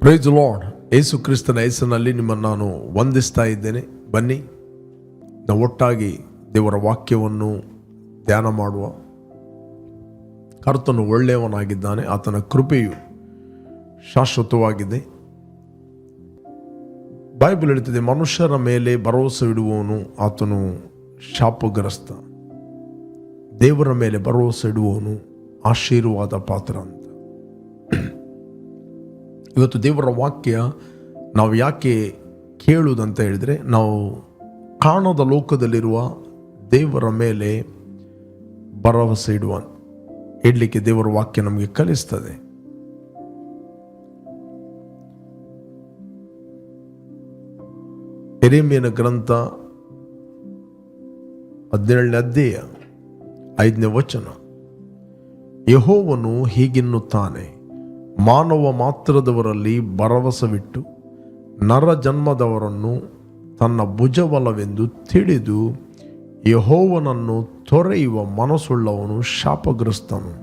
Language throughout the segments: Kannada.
Price lord. ಯೇಸು ಕ್ರಿಸ್ತನ ಹೆಸರಿನಲ್ಲಿ ನಿಮ್ಮನ್ನು ನಾನು ವಂದಿಸ್ತಾ ಇದ್ದೇನೆ. ಬನ್ನಿ ನಾವು ಒಟ್ಟಾಗಿ ದೇವರ ವಾಕ್ಯವನ್ನು ಧ್ಯಾನ ಮಾಡುವ. ಕರ್ತನು ಒಳ್ಳೆಯವನಾಗಿದ್ದಾನೆ, ಆತನ ಕೃಪೆಯು ಶಾಶ್ವತವಾಗಿದೆ. ಬೈಬಲ್ ಹೇಳ್ತಿದೆ, ಮನುಷ್ಯರ ಮೇಲೆ ಭರವಸೆ ಇಡುವವನು ಆತನು ಶಾಪಗ್ರಸ್ತ, ದೇವರ ಮೇಲೆ ಭರವಸೆ ಇಡುವವನು ಆಶೀರ್ವಾದ ಪಾತ್ರ ಅಂತ. ಇವತ್ತು ದೇವರ ವಾಕ್ಯ ನಾವು ಯಾಕೆ ಕೇಳುವುದಂತ ಹೇಳಿದರೆ, ನಾವು ಕಾಣದ ಲೋಕದಲ್ಲಿರುವ ದೇವರ ಮೇಲೆ ಭರವಸೆ ಇಡಲಿಕ್ಕೆ ದೇವರ ವಾಕ್ಯ ನಮಗೆ ಕಲಿಸ್ತದೆ. ಯೆರೆಮೀಯನ ಗ್ರಂಥ 17ನೇ ಅಧ್ಯಾಯ 5ನೇ ವಚನ, ಯೆಹೋವನು ಹೀಗೆನ್ನುತ್ತಾನೆ, ಮಾನವ ಮಾತ್ರದವರಲ್ಲಿ ಭರವಸವಿಟ್ಟು ನರ ಜನ್ಮದವರನ್ನು ತನ್ನ ಭುಜಬಲವೆಂದು ತಿಳಿದು ಯೆಹೋವನನ್ನು ತೊರೆಯುವ ಮನಸ್ಸುಳ್ಳವನು ಶಾಪಗ್ರಸ್ತನು.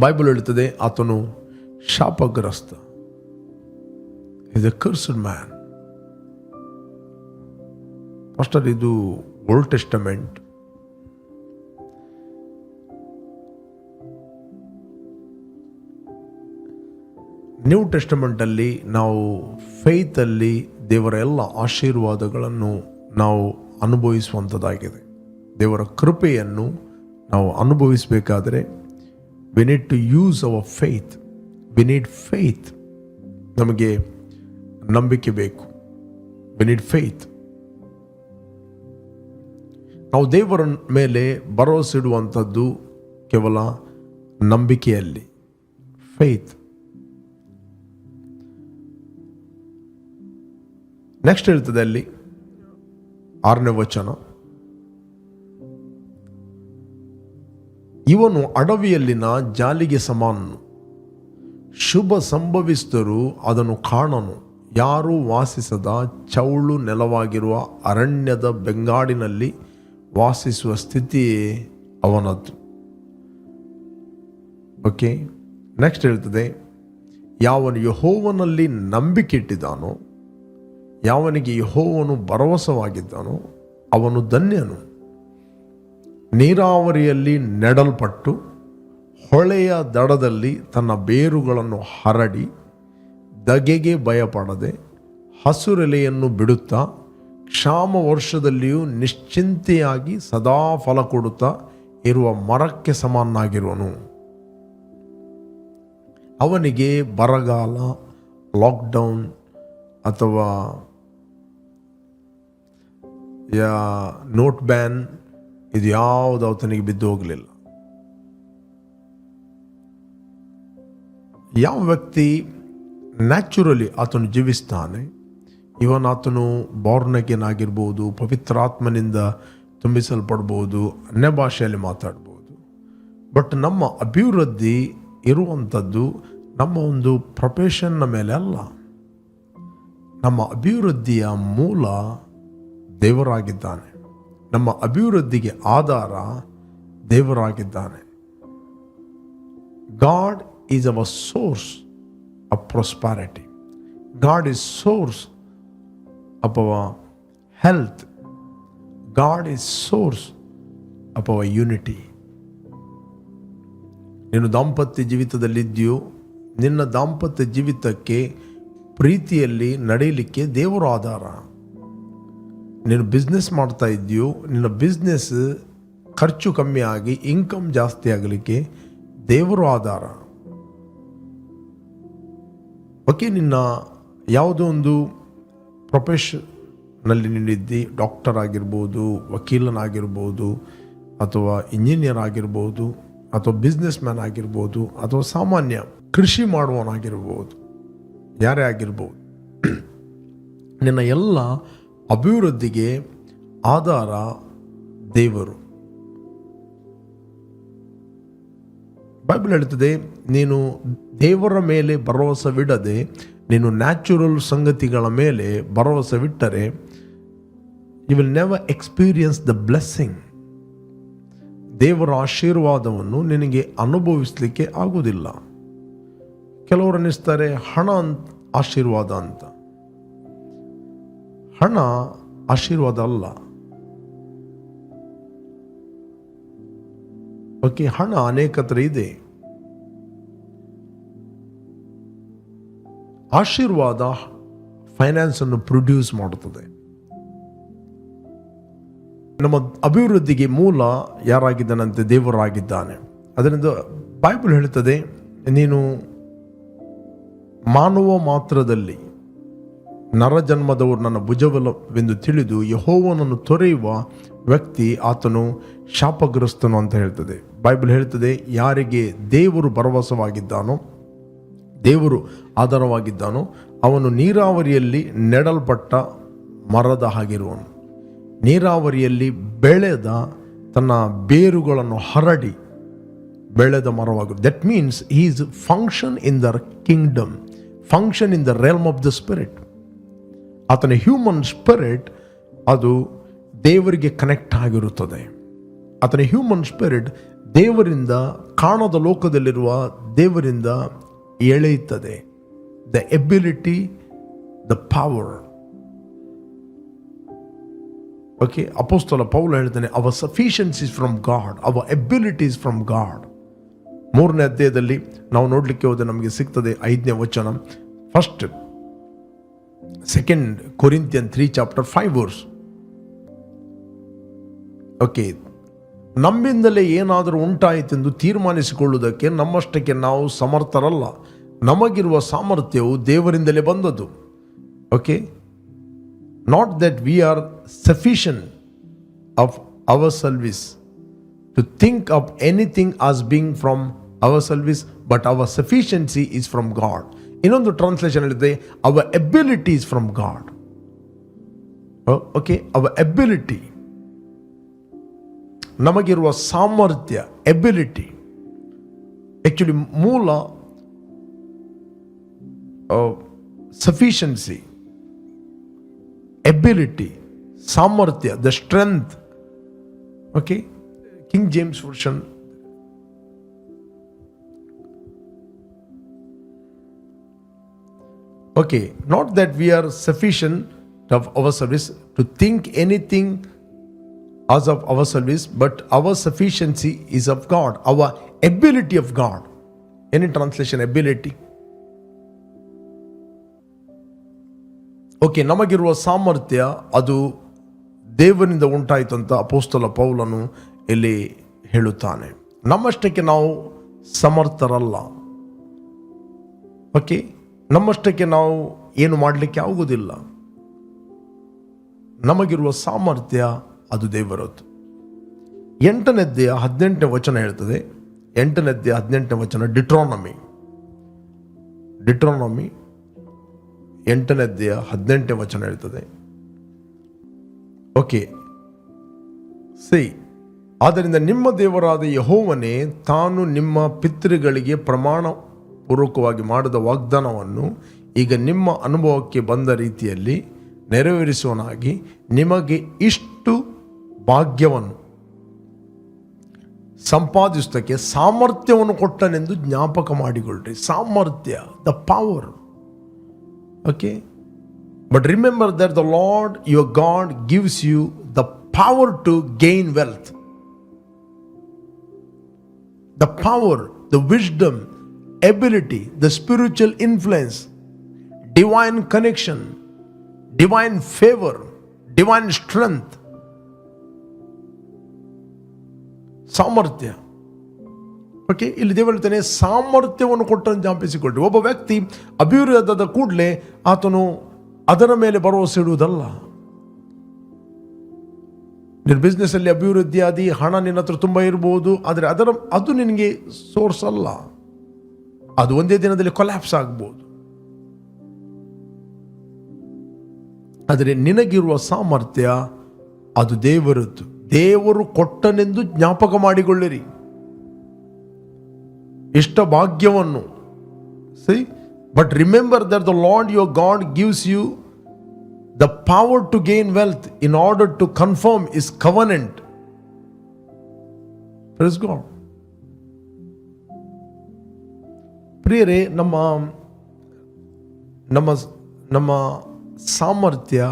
ಬೈಬಲ್ ಹೇಳುತ್ತದೆ, ಆತನು ಶಾಪಗ್ರಸ್ತ. Is a cursed man. ಫಸ್ಟರ್ ಇದು ಓಲ್ಡ್ ಟೆಸ್ಟಮೆಂಟ್. ನ್ಯೂ ಟೆಸ್ಟಮೆಂಟಲ್ಲಿ ನಾವು ಫೇತಲ್ಲಿ ದೇವರ ಎಲ್ಲ ಆಶೀರ್ವಾದಗಳನ್ನು ನಾವು ಅನುಭವಿಸುವಂಥದ್ದಾಗಿದೆ. ದೇವರ ಕೃಪೆಯನ್ನು ನಾವು ಅನುಭವಿಸಬೇಕಾದರೆ we need to use our faith. We need faith. ನಮಗೆ ನಂಬಿಕೆ ಬೇಕು. We need faith. ನಾವು ದೇವರ ಮೇಲೆ ಭರವಸೆ ಇಡುವಂಥದ್ದು ಕೇವಲ ನಂಬಿಕೆಯಲ್ಲಿ, ಫೇತ್. ನೆಕ್ಸ್ಟ್ ಹೇಳ್ತದೆ ಅಲ್ಲಿ 6ನೇ ವಚನ, ಇವನು ಅಡವಿಯಲ್ಲಿನ ಜಾಲಿಗೆ ಸಮಾನನು, ಶುಭ ಸಂಭವಿಸಿದರೂ ಅದನ್ನು ಕಾಣನು, ಯಾರೂ ವಾಸಿಸದ ಚೌಳು ನೆಲವಾಗಿರುವ ಅರಣ್ಯದ ಬೆಂಗಾಡಿನಲ್ಲಿ ವಾಸಿಸುವ ಸ್ಥಿತಿಯೇ ಅವನದ್ದು. ಓಕೆ, ನೆಕ್ಸ್ಟ್ ಹೇಳ್ತದೆ, ಯಾವನು ಯೆಹೋವನಲ್ಲಿ ನಂಬಿಕೆ ಇಟ್ಟಿದ್ದಾನೋ, ಯಾವನಿಗೆ ಯೆಹೋವನು ಭರವಸವಾಗಿದ್ದಾನೋ ಅವನು ಧನ್ಯನು. ನೀರಾವರಿಯಲ್ಲಿ ನೆಡಲ್ಪಟ್ಟು ಹೊಳೆಯ ದಡದಲ್ಲಿ ತನ್ನ ಬೇರುಗಳನ್ನು ಹರಡಿ ಧಗೆಗೆ ಭಯಪಡದೆ ಹಸುರೆಲೆಯನ್ನು ಬಿಡುತ್ತಾ ಕ್ಷಾಮ ವರ್ಷದಲ್ಲಿಯೂ ನಿಶ್ಚಿಂತೆಯಾಗಿ ಸದಾ ಫಲ ಕೊಡುತ್ತಾ ಇರುವ ಮರಕ್ಕೆ ಸಮನಾಗಿರುವನು. ಅವನಿಗೆ ಬರಗಾಲ, ಲಾಕ್ಡೌನ್ ಅಥವಾ ನೋಟ್ ಬ್ಯಾನ್ ಇದು ಯಾವುದು ಆತನಿಗೆ ಬಿದ್ದು ಹೋಗಲಿಲ್ಲ. ಯಾವ ವ್ಯಕ್ತಿ ನ್ಯಾಚುರಲಿ ಆತನು ಜೀವಿಸ್ತಾನೆ, ಇವನ್ ಆತನು ಬಾರ್ನ್ ಅಗೇನ್ ಆಗಿರ್ಬೋದು, ಪವಿತ್ರಾತ್ಮನಿಂದ ತುಂಬಿಸಲ್ಪಡ್ಬೋದು, ಅನ್ಯ ಭಾಷೆಯಲ್ಲಿ ಮಾತಾಡ್ಬೋದು. ಬಟ್ ನಮ್ಮ ಅಭಿವೃದ್ಧಿ ಇರುವಂಥದ್ದು ನಮ್ಮ ಒಂದು ಪ್ರೊಫೆಷನ್ನ ಮೇಲೆ ಅಲ್ಲ. ನಮ್ಮ ಅಭಿವೃದ್ಧಿಯ ಮೂಲ ದೇವರಾಗಿದ್ದಾನೆ. ನಮ್ಮ ಅಭಿವೃದ್ಧಿಗೆ ಆಧಾರ ದೇವರಾಗಿದ್ದಾನೆ. God is our source of prosperity. God is source of our health. God is source of our unity. ನೀನು ದಾಂಪತ್ಯ ಜೀವಿತದಲ್ಲಿದ್ದೀಯೋ, ನಿನ್ನ ದಾಂಪತ್ಯ ಜೀವಿತಕ್ಕೆ ಪ್ರೀತಿಯಲ್ಲಿ ನಡೆಯಲಿಕ್ಕೆ ದೇವರ ಆಧಾರ. ನೀನು ಬಿಸ್ನೆಸ್ ಮಾಡ್ತಾ ಇದ್ದೀಯೋ, ನಿನ್ನ ಬಿಸ್ನೆಸ್ ಖರ್ಚು ಕಮ್ಮಿ ಆಗಿ ಇನ್ಕಮ್ ಜಾಸ್ತಿ ಆಗಲಿಕ್ಕೆ ದೇವರ ಆಧಾರ. ಓಕೆ, ನಿನ್ನ ಯಾವುದೋ ಒಂದು ಪ್ರೊಫೆಷನಲ್ಲಿ ನೀನಿದ್ದಿ, ಡಾಕ್ಟರ್ ಆಗಿರ್ಬೋದು, ವಕೀಲನಾಗಿರ್ಬೋದು, ಅಥವಾ ಇಂಜಿನಿಯರ್ ಆಗಿರ್ಬೋದು, ಅಥವಾ ಬಿಸ್ನೆಸ್ ಮ್ಯಾನ್ ಆಗಿರ್ಬೋದು, ಅಥವಾ ಸಾಮಾನ್ಯ ಕೃಷಿ ಮಾಡುವವನಾಗಿರ್ಬೋದು, ಯಾರೇ ಆಗಿರ್ಬೋದು, ನಿನ್ನ ಎಲ್ಲ ಅಭಿವೃದ್ಧಿಗೆ ಆಧಾರ ದೇವರು. ಬೈಬಲ್ ಹೇಳ್ತದೆ, ನೀನು ದೇವರ ಮೇಲೆ ಭರವಸವಿಡದೆ ನೀನು ನ್ಯಾಚುರಲ್ ಸಂಗತಿಗಳ ಮೇಲೆ ಭರವಸವಿಟ್ಟರೆ you will never experience the blessing. ದೇವರ ಆಶೀರ್ವಾದವನ್ನು ನಿನಗೆ ಅನುಭವಿಸಲಿಕ್ಕೆ ಆಗುವುದಿಲ್ಲ. ಕೆಲವರು ಅನ್ನಿಸ್ತಾರೆ ಹಣ ಆಶೀರ್ವಾದ ಅಂತ. ಹಣ ಆಶೀರ್ವಾದ ಅಲ್ಲ. ಓಕೆ, ಹಣ ಅನೇಕತ್ರ ಇದೆ. ಆಶೀರ್ವಾದ ಫೈನಾನ್ಸ್ ಅನ್ನು ಪ್ರೊಡ್ಯೂಸ್ ಮಾಡುತ್ತದೆ. ನಮ್ಮ ಅಭಿವೃದ್ಧಿಗೆ ಮೂಲ ಯಾರಾಗಿದ್ದಾನಂತೆ? ದೇವರಾಗಿದ್ದಾನೆ. ಅದರಿಂದ ಬೈಬಲ್ ಹೇಳ್ತದೆ, ನೀನು ಮಾನವ ಮಾತ್ರದಲ್ಲಿ ನರಜನ್ಮದವರು ನನ್ನ ಭುಜಬಲವೆಂದು ತಿಳಿದು ಯೆಹೋವನನ್ನು ತೊರೆಯುವ ವ್ಯಕ್ತಿ ಆತನು ಶಾಪಗ್ರಸ್ತನು ಅಂತ ಹೇಳ್ತದೆ. ಬೈಬಲ್ ಹೇಳ್ತದೆ, ಯಾರಿಗೆ ದೇವರು ಭರವಸವಾಗಿದ್ದಾನೋ, ದೇವರು ಆಧಾರವಾಗಿದ್ದಾನೋ, ಅವನು ನೀರಾವರಿಯಲ್ಲಿ ನೆಡಲ್ಪಟ್ಟ ಮರದ ಹಾಗಿರುವನು. ನೀರಾವರಿಯಲ್ಲಿ ಬೆಳೆದ, ತನ್ನ ಬೇರುಗಳನ್ನು ಹರಡಿ ಬೆಳೆದ ಮರವಾಗುವುದು. That means he is function in the kingdom, function in the realm of the spirit. ಆತನ ಹ್ಯೂಮನ್ ಸ್ಪಿರಿಟ್ ಅದು ದೇವರಿಗೆ ಕನೆಕ್ಟ್ ಆಗಿರುತ್ತದೆ. ಆತನ ಹ್ಯೂಮನ್ ಸ್ಪಿರಿಟ್ ದೇವರಿಂದ, ಕಾಣದ ಲೋಕದಲ್ಲಿರುವ ದೇವರಿಂದ ಎಳೆಯುತ್ತದೆ. The ability, the power. Okay, ಅಪೊಸ್ತಲ ಪೌಲ ಹೇಳ್ತಾನೆ, our sufficiency is from God, our ability is from God. 3ನೇ ಅಧ್ಯಾಯದಲ್ಲಿ ನಾವು ನೋಡಲಿಕ್ಕೆ ಹೋದರೆ ನಮಗೆ ಸಿಗ್ತದೆ 5ನೇ ವಚನ. First 2 Corinthians 3 chapter 5 verse. Okay, ನಮ್ಮಿಂದಲೇ ಏನಾದರೂ ಉಂಟಾಯಿತೆಂದು ತೀರ್ಮಾನಿಸಿಕೊಳ್ಳುವುದಕ್ಕೆ ನಮ್ಮಷ್ಟಕ್ಕೆ ನಾವು ಸಮರ್ಥರಲ್ಲ. ನಮಗಿರುವ ಸಾಮರ್ಥ್ಯವು ದೇವರಿಂದಲೇ ಬಂದದ್ದು. Okay, not that we are sufficient of ourselves to think of anything as being from ourselves, but our sufficiency is from God. ಇನ್ನೊಂದು ಟ್ರಾನ್ಸ್ಲೇಷನ್ ಹೇಳಿದೆ, our ability is from God. Okay, our ability, ನಮಗಿರುವ ಸಾಮರ್ಥ್ಯ, ಎಬಿಲಿಟಿ. ಆಕ್ಚುಲಿ ಮೂಲ ಸಫಿಷಿಯನ್ಸಿ, ಎಬಿಲಿಟಿ, ಸಾಮರ್ಥ್ಯ, the strength. Okay, King James version. Okay, not that we are sufficient of our service to think anything as of our service, but our sufficiency is of God, our ability of God. Any translation, ability. Okay, ನಮಗಿರುವ ಸಾಮರ್ಥ್ಯ ಅದು ದೇವರಿಂದ ಉಂಟಾಯಿತು ಅಂತ ಅಪೊಸ್ತಲ ಪೌಲನು ಇಲ್ಲಿ ಹೇಳುತ್ತಾನೆ. ನಮ್ಮಷ್ಟಕ್ಕೆ ನಾವು ಸಮರ್ಥರಲ್ಲ. ಓಕೆ, ನಮ್ಮಷ್ಟಕ್ಕೆ ನಾವು ಏನು ಮಾಡಲಿಕ್ಕೆ ಆಗುವುದಿಲ್ಲ. ನಮಗಿರುವ ಸಾಮರ್ಥ್ಯ ಅದು ದೇವರದ್ದು. 8ನೇ ಅಧ್ಯಾಯ 18ನೇ ವಚನ ಹೇಳ್ತದೆ. 8ನೇ ಅಧ್ಯಾಯ 18ನೇ ವಚನ, ಡಿಟ್ರಾನಮಿ 8ನೇ ಅಧ್ಯಾಯ 18ನೇ ವಚನ ಹೇಳ್ತದೆ. ಓಕೆ, ಆದ್ದರಿಂದ ನಿಮ್ಮ ದೇವರಾದ ಯೆಹೋವನೇ ತಾನು ನಿಮ್ಮ ಪಿತೃಗಳಿಗೆ ಪ್ರಮಾಣ ಪೂರ್ವಕವಾಗಿ ಮಾಡಿದ ವಾಗ್ದಾನವನ್ನು ಈಗ ನಿಮ್ಮ ಅನುಭವಕ್ಕೆ ಬಂದ ರೀತಿಯಲ್ಲಿ ನೆರವೇರಿಸುವನಾಗಿ ನಿಮಗೆ ಇಷ್ಟು ಭಾಗ್ಯವನ್ನು ಸಂಪಾದಿಸುವುದಕ್ಕೆ ಸಾಮರ್ಥ್ಯವನ್ನು ಕೊಟ್ಟನೆಂದು ಜ್ಞಾಪಕ ಮಾಡಿಕೊಳ್ಳ್ರಿ. ಸಾಮರ್ಥ್ಯ, the power. Okay, but remember that the Lord your God gives you the power to gain wealth. The power, the wisdom, ability, the spiritual influence, divine connection, divine favor, divine strength, ಸಾಮರ್ಥ್ಯ. ಓಕೆ, ಇಲ್ಲಿ ದೇವರು ಹೇಳ್ತಾನೆ ಸಾಮರ್ಥ್ಯವನ್ನು ಕೊಟ್ಟನ್ನು ಜ್ಞಾಪಿಸಿಕೊಳ್ಳಿ. ಒಬ್ಬ ವ್ಯಕ್ತಿ ಅಭಿವೃದ್ಧಿಯಾದ ಕೂಡಲೇ ಆತನು ಅದರ ಮೇಲೆ ಭರವಸೆ ಇಡುವುದಲ್ಲ. ನಿನ್ನ ಬಿಸ್ನೆಸ್ ಅಲ್ಲಿ ಅಭಿವೃದ್ಧಿ ಆದಿ ಹಣ ನಿನ್ನ ಹತ್ರ ತುಂಬ ಇರಬಹುದು, ಆದರೆ ಅದು ನಿನಗೆ ಸೋರ್ಸ್ ಅಲ್ಲ. ಅದು ಒಂದೇ ದಿನದಲ್ಲಿ ಕೊಲ್ಯಾಪ್ಸ್ ಆಗ್ಬೋದು. ಆದರೆ ನಿನಗಿರುವ ಸಾಮರ್ಥ್ಯ ಅದು ದೇವರದ್ದು. ದೇವರು ಕೊಟ್ಟನೆಂದು ಜ್ಞಾಪಕ ಮಾಡಿಕೊಳ್ಳಿರಿ ಇಷ್ಟ ಭಾಗ್ಯವನ್ನು. But remember that the Lord your God gives you the power to gain wealth in order to confirm his covenant. Praise God. ಪ್ರಿಯರೇ, ನಮ್ಮ ನಮ್ಮ ನಮ್ಮ ಸಾಮರ್ಥ್ಯ,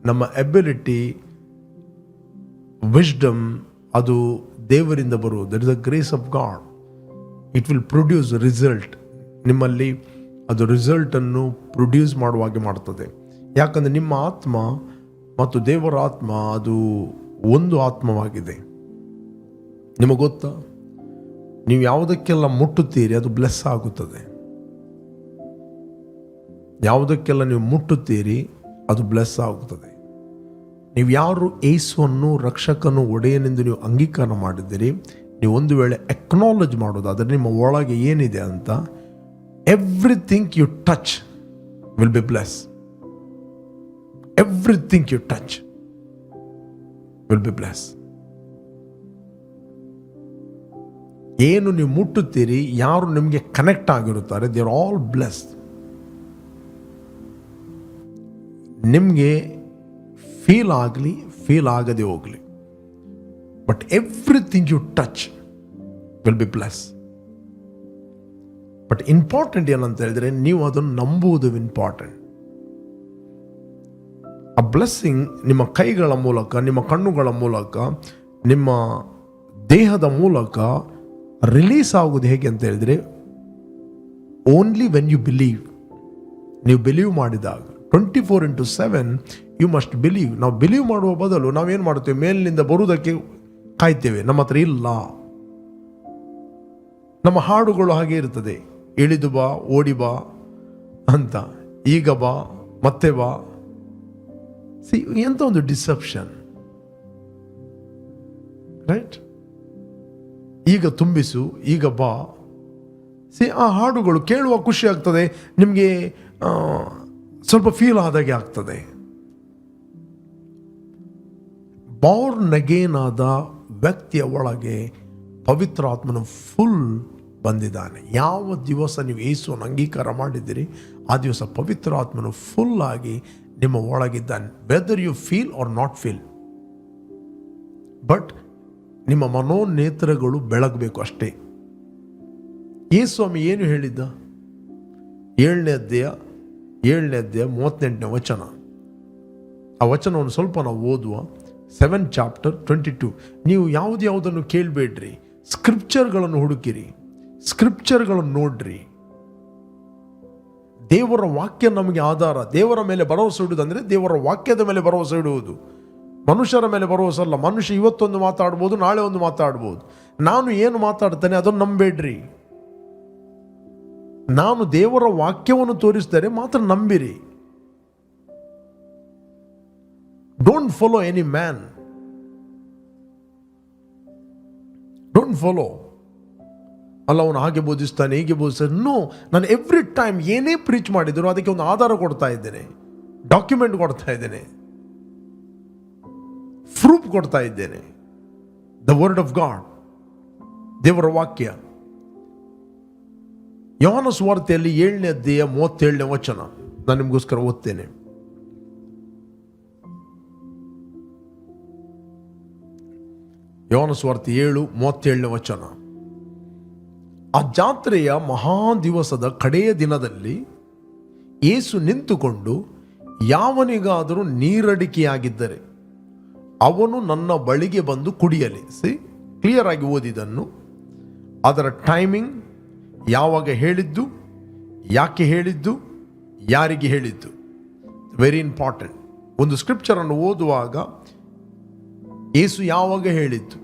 ನಮ್ಮ ಎಬಿಲಿಟಿ, ವಿಸ್ಡಮ್ ಅದು ದೇವರಿಂದ ಬರುವುದು. That is the grace of god. It will produce result. ನಿಮ್ಮಲ್ಲಿ ಅದು ರಿಸಲ್ಟನ್ನು ಪ್ರೊಡ್ಯೂಸ್ ಮಾಡುವಾಗೆ ಮಾಡ್ತದೆ. ಯಾಕಂದರೆ ನಿಮ್ಮ ಆತ್ಮ ಮತ್ತು ದೇವರ ಆತ್ಮ ಅದು ಒಂದು ಆತ್ಮವಾಗಿದೆ. ನಿಮಗೆ ಗೊತ್ತಾ, ನೀವು ಯಾವುದಕ್ಕೆಲ್ಲ ಮುಟ್ಟುತ್ತೀರಿ ಅದು ಬ್ಲೆಸ್ ಆಗುತ್ತದೆ. ಯಾವುದಕ್ಕೆಲ್ಲ ನೀವು ಮುಟ್ಟುತ್ತೀರಿ ಅದು ಬ್ಲೆಸ್ ಆಗುತ್ತದೆ. ನೀವು ಯಾರು ಯೇಸುವನ್ನು ರಕ್ಷಕನು ಒಡೆಯನೆಂದು ನೀವು ಅಂಗೀಕಾರ ಮಾಡಿದ್ದೀರಿ, ನೀವು ಒಂದು ವೇಳೆ ಅಕ್ನಾಲೇಜ್ ಮಾಡೋದಾದರೆ ನಿಮ್ಮ ಒಳಗೆ ಏನಿದೆ ಅಂತ, everything you touch will be blessed. Everything you touch will be blessed. ಏನು ನೀವು ಮುಟ್ಟುತ್ತೀರಿ, ಯಾರು ನಿಮಗೆ ಕನೆಕ್ಟ್ ಆಗಿರುತ್ತಾರೆ, ದೇ ಆರ್ ಆಲ್ ಬ್ಲೆಸ್ಡ್. ನಿಮಗೆ ಫೀಲ್ ಆಗಲಿ, ಫೀಲ್ ಆಗದೆ ಹೋಗಲಿ, but everything you touch will be blessed. But important ಏನಂತ ಹೇಳಿದ್ರೆ, ನೀವು ಅದನ್ನು ನಂಬುವುದು ಇಂಪಾರ್ಟೆಂಟ್. ಆ ಬ್ಲೆಸ್ಸಿಂಗ್ ನಿಮ್ಮ ಕೈಗಳ ಮೂಲಕ, ನಿಮ್ಮ ಕಣ್ಣುಗಳ ಮೂಲಕ, ನಿಮ್ಮ ದೇಹದ ಮೂಲಕ ರಿಲೀಸ್ ಆಗುವುದು ಹೇಗೆ ಅಂತ ಹೇಳಿದ್ರೆ, ಓನ್ಲಿ ವೆನ್ ಯು ಬಿಲೀವ್. ನೀವು ಬಿಲೀವ್ ಮಾಡಿದಾಗ 24/7 ಯು ಮಸ್ಟ್ ಬಿಲೀವ್. ನಾವು ಬಿಲೀವ್ ಮಾಡುವ ಬದಲು ನಾವೇನು ಮಾಡ್ತೇವೆ, ಮೇಲಿನಿಂದ ಬರುವುದಕ್ಕೆ ಕಾಯ್ತೇವೆ. ನಮ್ಮ ಹತ್ರ ಇಲ್ಲ. ನಮ್ಮ ಹಾಡುಗಳು ಹಾಗೆ ಇರ್ತದೆ, ಇಳಿದು ಬಾ, ಓಡಿ ಬಾ ಅಂತ, ಈಗ ಬಾ, ಮತ್ತೆ ಬಾ. ಎಂತ ಒಂದು ಡಿಸೆಪ್ಷನ್, ರೈಟ್? ಈಗ ತುಂಬಿಸು, ಈಗ ಬಾ. ಆ ಹಾಡುಗಳು ಕೇಳುವ ಖುಷಿ ಆಗ್ತದೆ, ನಿಮಗೆ ಸ್ವಲ್ಪ ಫೀಲ್ ಆದಾಗೆ ಆಗ್ತದೆ. ಬಾರ್ನ್ ಅಗೇನ್ ಆದ ವ್ಯಕ್ತಿಯ ಒಳಗೆ ಪವಿತ್ರ ಆತ್ಮನು ಫುಲ್ ಬಂದಿದ್ದಾನೆ. ಯಾವ ದಿವಸ ನೀವು ಯೇಸುವನ್ನು ಅಂಗೀಕಾರ ಮಾಡಿದ್ದೀರಿ, ಆ ದಿವಸ ಪವಿತ್ರ ಆತ್ಮನು ಫುಲ್ ಆಗಿ ನಿಮ್ಮ ಒಳಗಿದ್ದಾನೆ. Whether you feel or not feel, but ನಿಮ್ಮ ಮನೋನೇತ್ರಗಳು ಬೆಳಗಬೇಕು ಅಷ್ಟೇ. ಯೇಸುಸ್ವಾಮಿ ಏನು ಹೇಳಿದ್ದ? 7ನೇ ಅಧ್ಯಾಯ 38ನೇ ವಚನ. ಆ ವಚನವನ್ನು ಸ್ವಲ್ಪ ನಾವು ಓದುವ. 7th chapter 22. ನೀವು ಯಾವುದನ್ನು ಕೇಳಬೇಡ್ರಿ, ಸ್ಕ್ರಿಪ್ಚರ್ಗಳನ್ನು ಹುಡುಕಿರಿ, ಸ್ಕ್ರಿಪ್ಚರ್ಗಳನ್ನು ನೋಡ್ರಿ. ದೇವರ ವಾಕ್ಯ ನಮಗೆ ಆಧಾರ. ದೇವರ ಮೇಲೆ ಭರವಸೆ ಇಡುವುದಂದರೆ ದೇವರ ವಾಕ್ಯದ ಮೇಲೆ ಭರವಸೆ ಇಡುವುದು, ಮನುಷ್ಯರ ಮೇಲೆ ಭರವಸೆ ಅಲ್ಲ. ಮನುಷ್ಯ ಇವತ್ತೊಂದು ಮಾತಾಡ್ಬೋದು, ನಾಳೆ ಒಂದು ಮಾತಾಡ್ಬೋದು. ನಾನು ಏನು ಮಾತಾಡ್ತೇನೆ ಅದನ್ನು ನಂಬೇಡ್ರಿ. ನಾನು ದೇವರ ವಾಕ್ಯವನ್ನು ತೋರಿಸಿದರೆ ಮಾತ್ರ ನಂಬಿರಿ. Don't follow any man. Don't follow. ಅಲ್ಲ, ಅವನು ಹಾಗೆ ಬೋಧಿಸ್ತಾನೆ, ಹೀಗೆ ಬೋಧಿಸ್ತಾನೆ. ನೋ, ನಾನು ಎವ್ರಿ ಟೈಮ್ ಏನೇ ಪ್ರೀಚ್ ಮಾಡಿದ್ರು ಅದಕ್ಕೆ ಒಂದು ಆಧಾರ ಕೊಡ್ತಾ ಇದ್ದೇನೆ, ಡಾಕ್ಯುಮೆಂಟ್ ಕೊಡ್ತಾ ಇದ್ದೇನೆ, ಪ್ರೂಫ್ ಕೊಡ್ತಾ ಇದ್ದೇನೆ. ದ ವರ್ಡ್ ಆಫ್ ಗಾಡ್, ದೇವರ ವಾಕ್ಯ. ಯೋಹಾನ ಸುವಾರ್ತೆಯಲ್ಲಿ 7ನೇ ಅಧ್ಯಾಯ 37ನೇ ವಚನ ನಾನು ನಿಮಗೋಸ್ಕರ ಓದ್ತೇನೆ. ಯೋಹಾನ ಸುವಾರ್ತೆ 7:37ನೇ ವಚನ. ಆ ಜಾತ್ರೆಯ ಮಹಾ ದಿವಸದ ಕಡೆಯ ದಿನದಲ್ಲಿ ಯೇಸು ನಿಂತುಕೊಂಡು, ಯಾವನಿಗಾದರೂ ನೀರಡಿಕೆಯಾಗಿದ್ದರೆ ಅವನು ನನ್ನ ಬಳಿಗೆ ಬಂದು ಕುಡಿಯಲಿ. ಕ್ಲಿಯರ್ ಆಗಿ ಓದಿದನ್ನು, ಅದರ ಟೈಮಿಂಗ್, ಯಾವಾಗ ಹೇಳಿದ್ದು, ಯಾಕೆ ಹೇಳಿದ್ದು, ಯಾರಿಗೆ ಹೇಳಿದ್ದು, ವೆರಿ ಇಂಪಾರ್ಟೆಂಟ್. ಒಂದು ಸ್ಕ್ರಿಪ್ಚರನ್ನು ಓದುವಾಗ ಯೇಸು ಯಾವಾಗ ಹೇಳಿದ್ದು,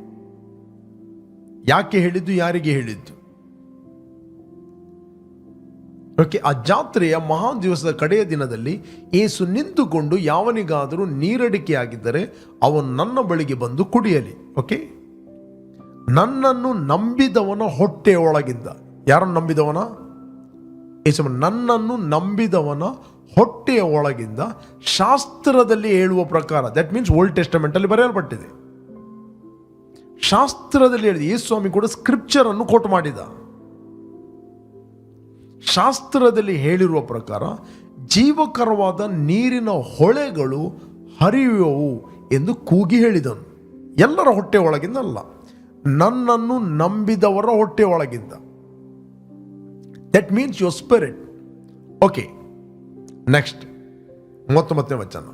ಯಾಕೆ ಹೇಳಿದ್ದು, ಯಾರಿಗೆ ಹೇಳಿದ್ದು. ಓಕೆ. ಆ ಜಾತ್ರೆಯ ಮಹಾ ದಿವಸದ ಕಡೆಯ ದಿನದಲ್ಲಿ ಯೇಸು ನಿಂತುಕೊಂಡು, ಯಾವನಿಗಾದರೂ ನೀರಡಿಕೆಯಾಗಿದ್ದರೆ ಅವನು ನನ್ನ ಬಳಿಗೆ ಬಂದು ಕುಡಿಯಲಿ. ಓಕೆ. ನನ್ನನ್ನು ನಂಬಿದವನ ಹೊಟ್ಟೆ ಒಳಗಿಂದ, ಯಾರನ್ನು ನಂಬಿದವನ? ಯೇಸು. ನನ್ನನ್ನು ನಂಬಿದವನ ಹೊಟ್ಟೆಯ ಒಳಗಿಂದ ಶಾಸ್ತ್ರದಲ್ಲಿ ಹೇಳುವ ಪ್ರಕಾರ, ದಟ್ ಮೀನ್ಸ್ ಓಲ್ಡ್ ಟೆಸ್ಟಮೆಂಟ್ ಅಲ್ಲಿ ಬರೆಯಲ್ಪಟ್ಟಿದೆ. ಶಾಸ್ತ್ರದಲ್ಲಿ ಹೇಳಿದೆ. ಯೇಸು ಸ್ವಾಮಿ ಕೂಡ ಸ್ಕ್ರಿಪ್ಚರ್ ಅನ್ನು ಕೋಟ್ ಮಾಡಿದ. ಶಾಸ್ತ್ರದಲ್ಲಿ ಹೇಳಿರುವ ಪ್ರಕಾರ ಜೀವಕರವಾದ ನೀರಿನ ಹೊಳೆಗಳು ಹರಿಯುವವು ಎಂದು ಕೂಗಿ ಹೇಳಿದನು. ಎಲ್ಲರ ಹೊಟ್ಟೆ ಒಳಗಿಂದ ಅಲ್ಲ, ನನ್ನನ್ನು ನಂಬಿದವರ ಹೊಟ್ಟೆ ಒಳಗಿಂದ. That means your spirit. Okay, next 39ನೇ ವಚನ.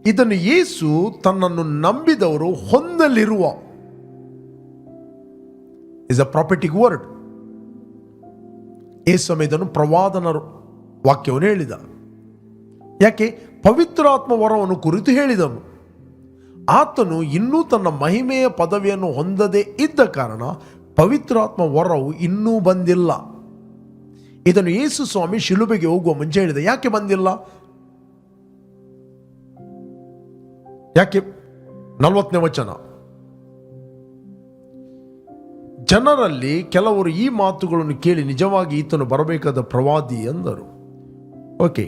ಇದನ್ನು ಯೇಸು ತನ್ನನ್ನು ನಂಬಿದವರು ಹೊಂದಲಿರುವ ಇಸ್ ಅ ಪ್ರಾಫೆಟಿಕ್ ವರ್ಡ್. ಯೇಸು ಇದನ್ನು ಪ್ರವಾದನ ವಾಕ್ಯವನ್ನು ಹೇಳಿದ. ಯಾಕೆ? ಪವಿತ್ರಾತ್ಮ ವರವನ್ನು ಕುರಿತು ಹೇಳಿದನು. ಆತನು ಇನ್ನೂ ತನ್ನ ಮಹಿಮೆಯ ಪದವಿಯನ್ನು ಹೊಂದದೇ ಇದ್ದ ಕಾರಣ ಪವಿತ್ರಾತ್ಮ ವರವು ಇನ್ನೂ ಬಂದಿಲ್ಲ. ಇದನ್ನು ಯೇಸು ಸ್ವಾಮಿ ಶಿಲುಬೆಗೆ ಹೋಗುವ ಮುಂಚೆ ಹೇಳಿದ. ಯಾಕೆ ಬಂದಿಲ್ಲ? ಯಾಕೆ? 40ನೇ ವಚನ. ಜನರಲ್ಲಿ ಕೆಲವರು ಈ ಮಾತುಗಳನ್ನು ಕೇಳಿ ನಿಜವಾಗಿ ಈತನು ಬರಬೇಕಾದ ಪ್ರವಾದಿ ಎಂದರು. ಓಕೆ,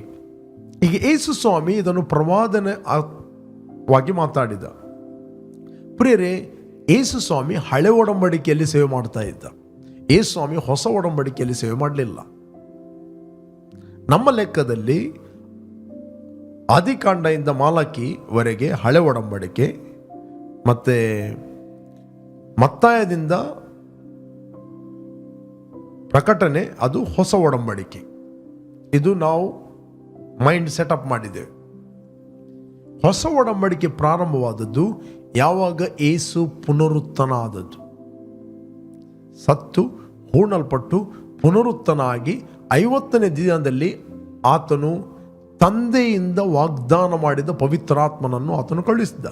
ಈಗ ಯೇಸು ಸ್ವಾಮಿ ಇದನ್ನು ಪ್ರವಾದನವಾಗಿ ಮಾತಾಡಿದ. ಪ್ರಿಯರೇ, ಯೇಸು ಸ್ವಾಮಿ ಹಳೆ ಒಡಂಬಡಿಕೆಯಲ್ಲಿ ಸೇವೆ ಮಾಡ್ತಾ ಇದ್ದ. ಯೇಸು ಸ್ವಾಮಿ ಹೊಸ ಒಡಂಬಡಿಕೆಯಲ್ಲಿ ಸೇವೆ ಮಾಡಲಿಲ್ಲ. ನಮ್ಮ ಲೆಕ್ಕದಲ್ಲಿ ಆದಿಕಾಂಡದಿಂದ ಮಾಲಕಿವರೆಗೆ ಹಳೆ ಒಡಂಬಡಿಕೆ, ಮತ್ತೆ ಮತ್ತಾಯದಿಂದ ಪ್ರಕಟಣೆ ಅದು ಹೊಸ ಒಡಂಬಡಿಕೆ. ಇದು ನಾವು ಮೈಂಡ್ ಸೆಟಪ್ ಮಾಡಿದ್ದೇವೆ. ಹೊಸ ಒಡಂಬಡಿಕೆ ಪ್ರಾರಂಭವಾದದ್ದು ಯಾವಾಗ ಯೇಸು ಪುನರುತ್ಥಾನ ಆದದ್ದು. ಸತ್ತು ಹೂಣಲ್ಪಟ್ಟು ಪುನರುತ್ಥಾನ ಆಗಿ 50ನೇ ದಿನದಲ್ಲಿ ಆತನು ತಂದೆಯಿಂದ ವಾಗ್ದಾನ ಮಾಡಿದ ಪವಿತ್ರಾತ್ಮನನ್ನು ಆತನು ಕಳುಹಿಸಿದ.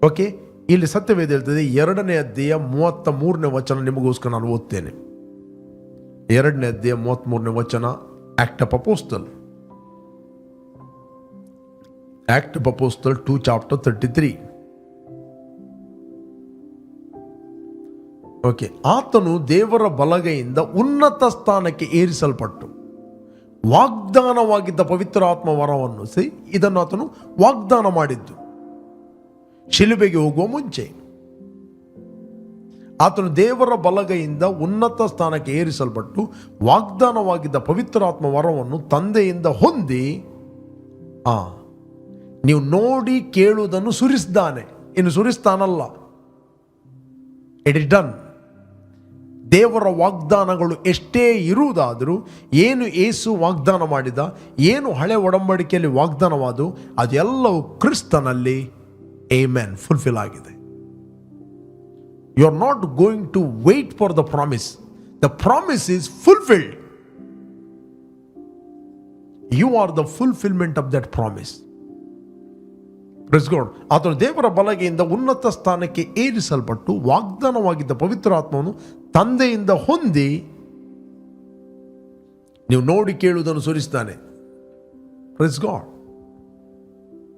ಓಕೆ, ಇಲ್ಲಿ ಸತ್ಯವೇದ ಹೇಳ್ತದೆ, 2ನೇ ಅಧ್ಯಾಯ 33ನೇ ವಚನ ನಿಮಗೋಸ್ಕರ ನಾನು ಓದ್ತೇನೆ. 2ನೇ ಅಧ್ಯಾಯ 33ನೇ ವಚನ, act of apostle 2 chapter 33. Okay, ಆತನು ದೇವರ ಬಲಗೈಯಿಂದ ಉನ್ನತ ಸ್ಥಾನಕ್ಕೆ ಏರಿಸಲ್ಪಟ್ಟು ವಾಗ್ದಾನವಾಗಿದ್ದ ಪವಿತ್ರಾತ್ಮ ವರವನ್ನು ಇದನ್ನು ಆತನು ವಾಗ್ದಾನ ಮಾಡಿದ್ದು ಶಿಲುಬೆಗೆ ಹೋಗುವ ಮುಂಚೆ. ಆತನು ದೇವರ ಬಲಗೈಯಿಂದ ಉನ್ನತ ಸ್ಥಾನಕ್ಕೆ ಏರಿಸಲ್ಪಟ್ಟು ವಾಗ್ದಾನವಾಗಿದ್ದ ಪವಿತ್ರಾತ್ಮ ವರವನ್ನು ತಂದೆಯಿಂದ ಹೊಂದಿ ನೀವು ನೋಡಿ ಕೇಳುವುದನ್ನು ಸುರಿಸಿದ್ದಾನೆ. ಇನ್ನು ಸುರಿಸ್ತಾನಲ್ಲ, ಇಟ್ ಇಸ್ ಡನ್. ದೇವರ ವಾಗ್ದಾನಗಳು ಎಷ್ಟೇ ಇರುವುದಾದರೂ, ಏನು ಯೇಸು ವಾಗ್ದಾನ ಮಾಡಿದ, ಏನು ಹಳೆ ಒಡಂಬಡಿಕೆಯಲ್ಲಿ ವಾಗ್ದಾನವಾದು, ಅದೆಲ್ಲವೂ ಕ್ರಿಸ್ತನಲ್ಲಿ ಆಮೆನ್ ಫುಲ್ಫಿಲ್ ಆಗಿದೆ. You are not going to wait for the promise. The promise is fulfilled. You are the fulfilment of that promise. Praise God. ಆತನು ದೇವರ ಬಲಗೈಯಿಂದ ಉನ್ನತ ಸ್ಥಾನಕ್ಕೆ ಏರಿಸಲ್ಪಟ್ಟು ವಾಗ್ದಾನವಾಗಿದ್ದ ಪವಿತ್ರಾತ್ಮವನ್ನು ತಂದೆಯಿಂದ ಹೊಂದಿ ನೀವು ನೋಡಿ ಕೇಳುವುದನ್ನು ಸುರಿಸ್ತಾನೆ. Praise god.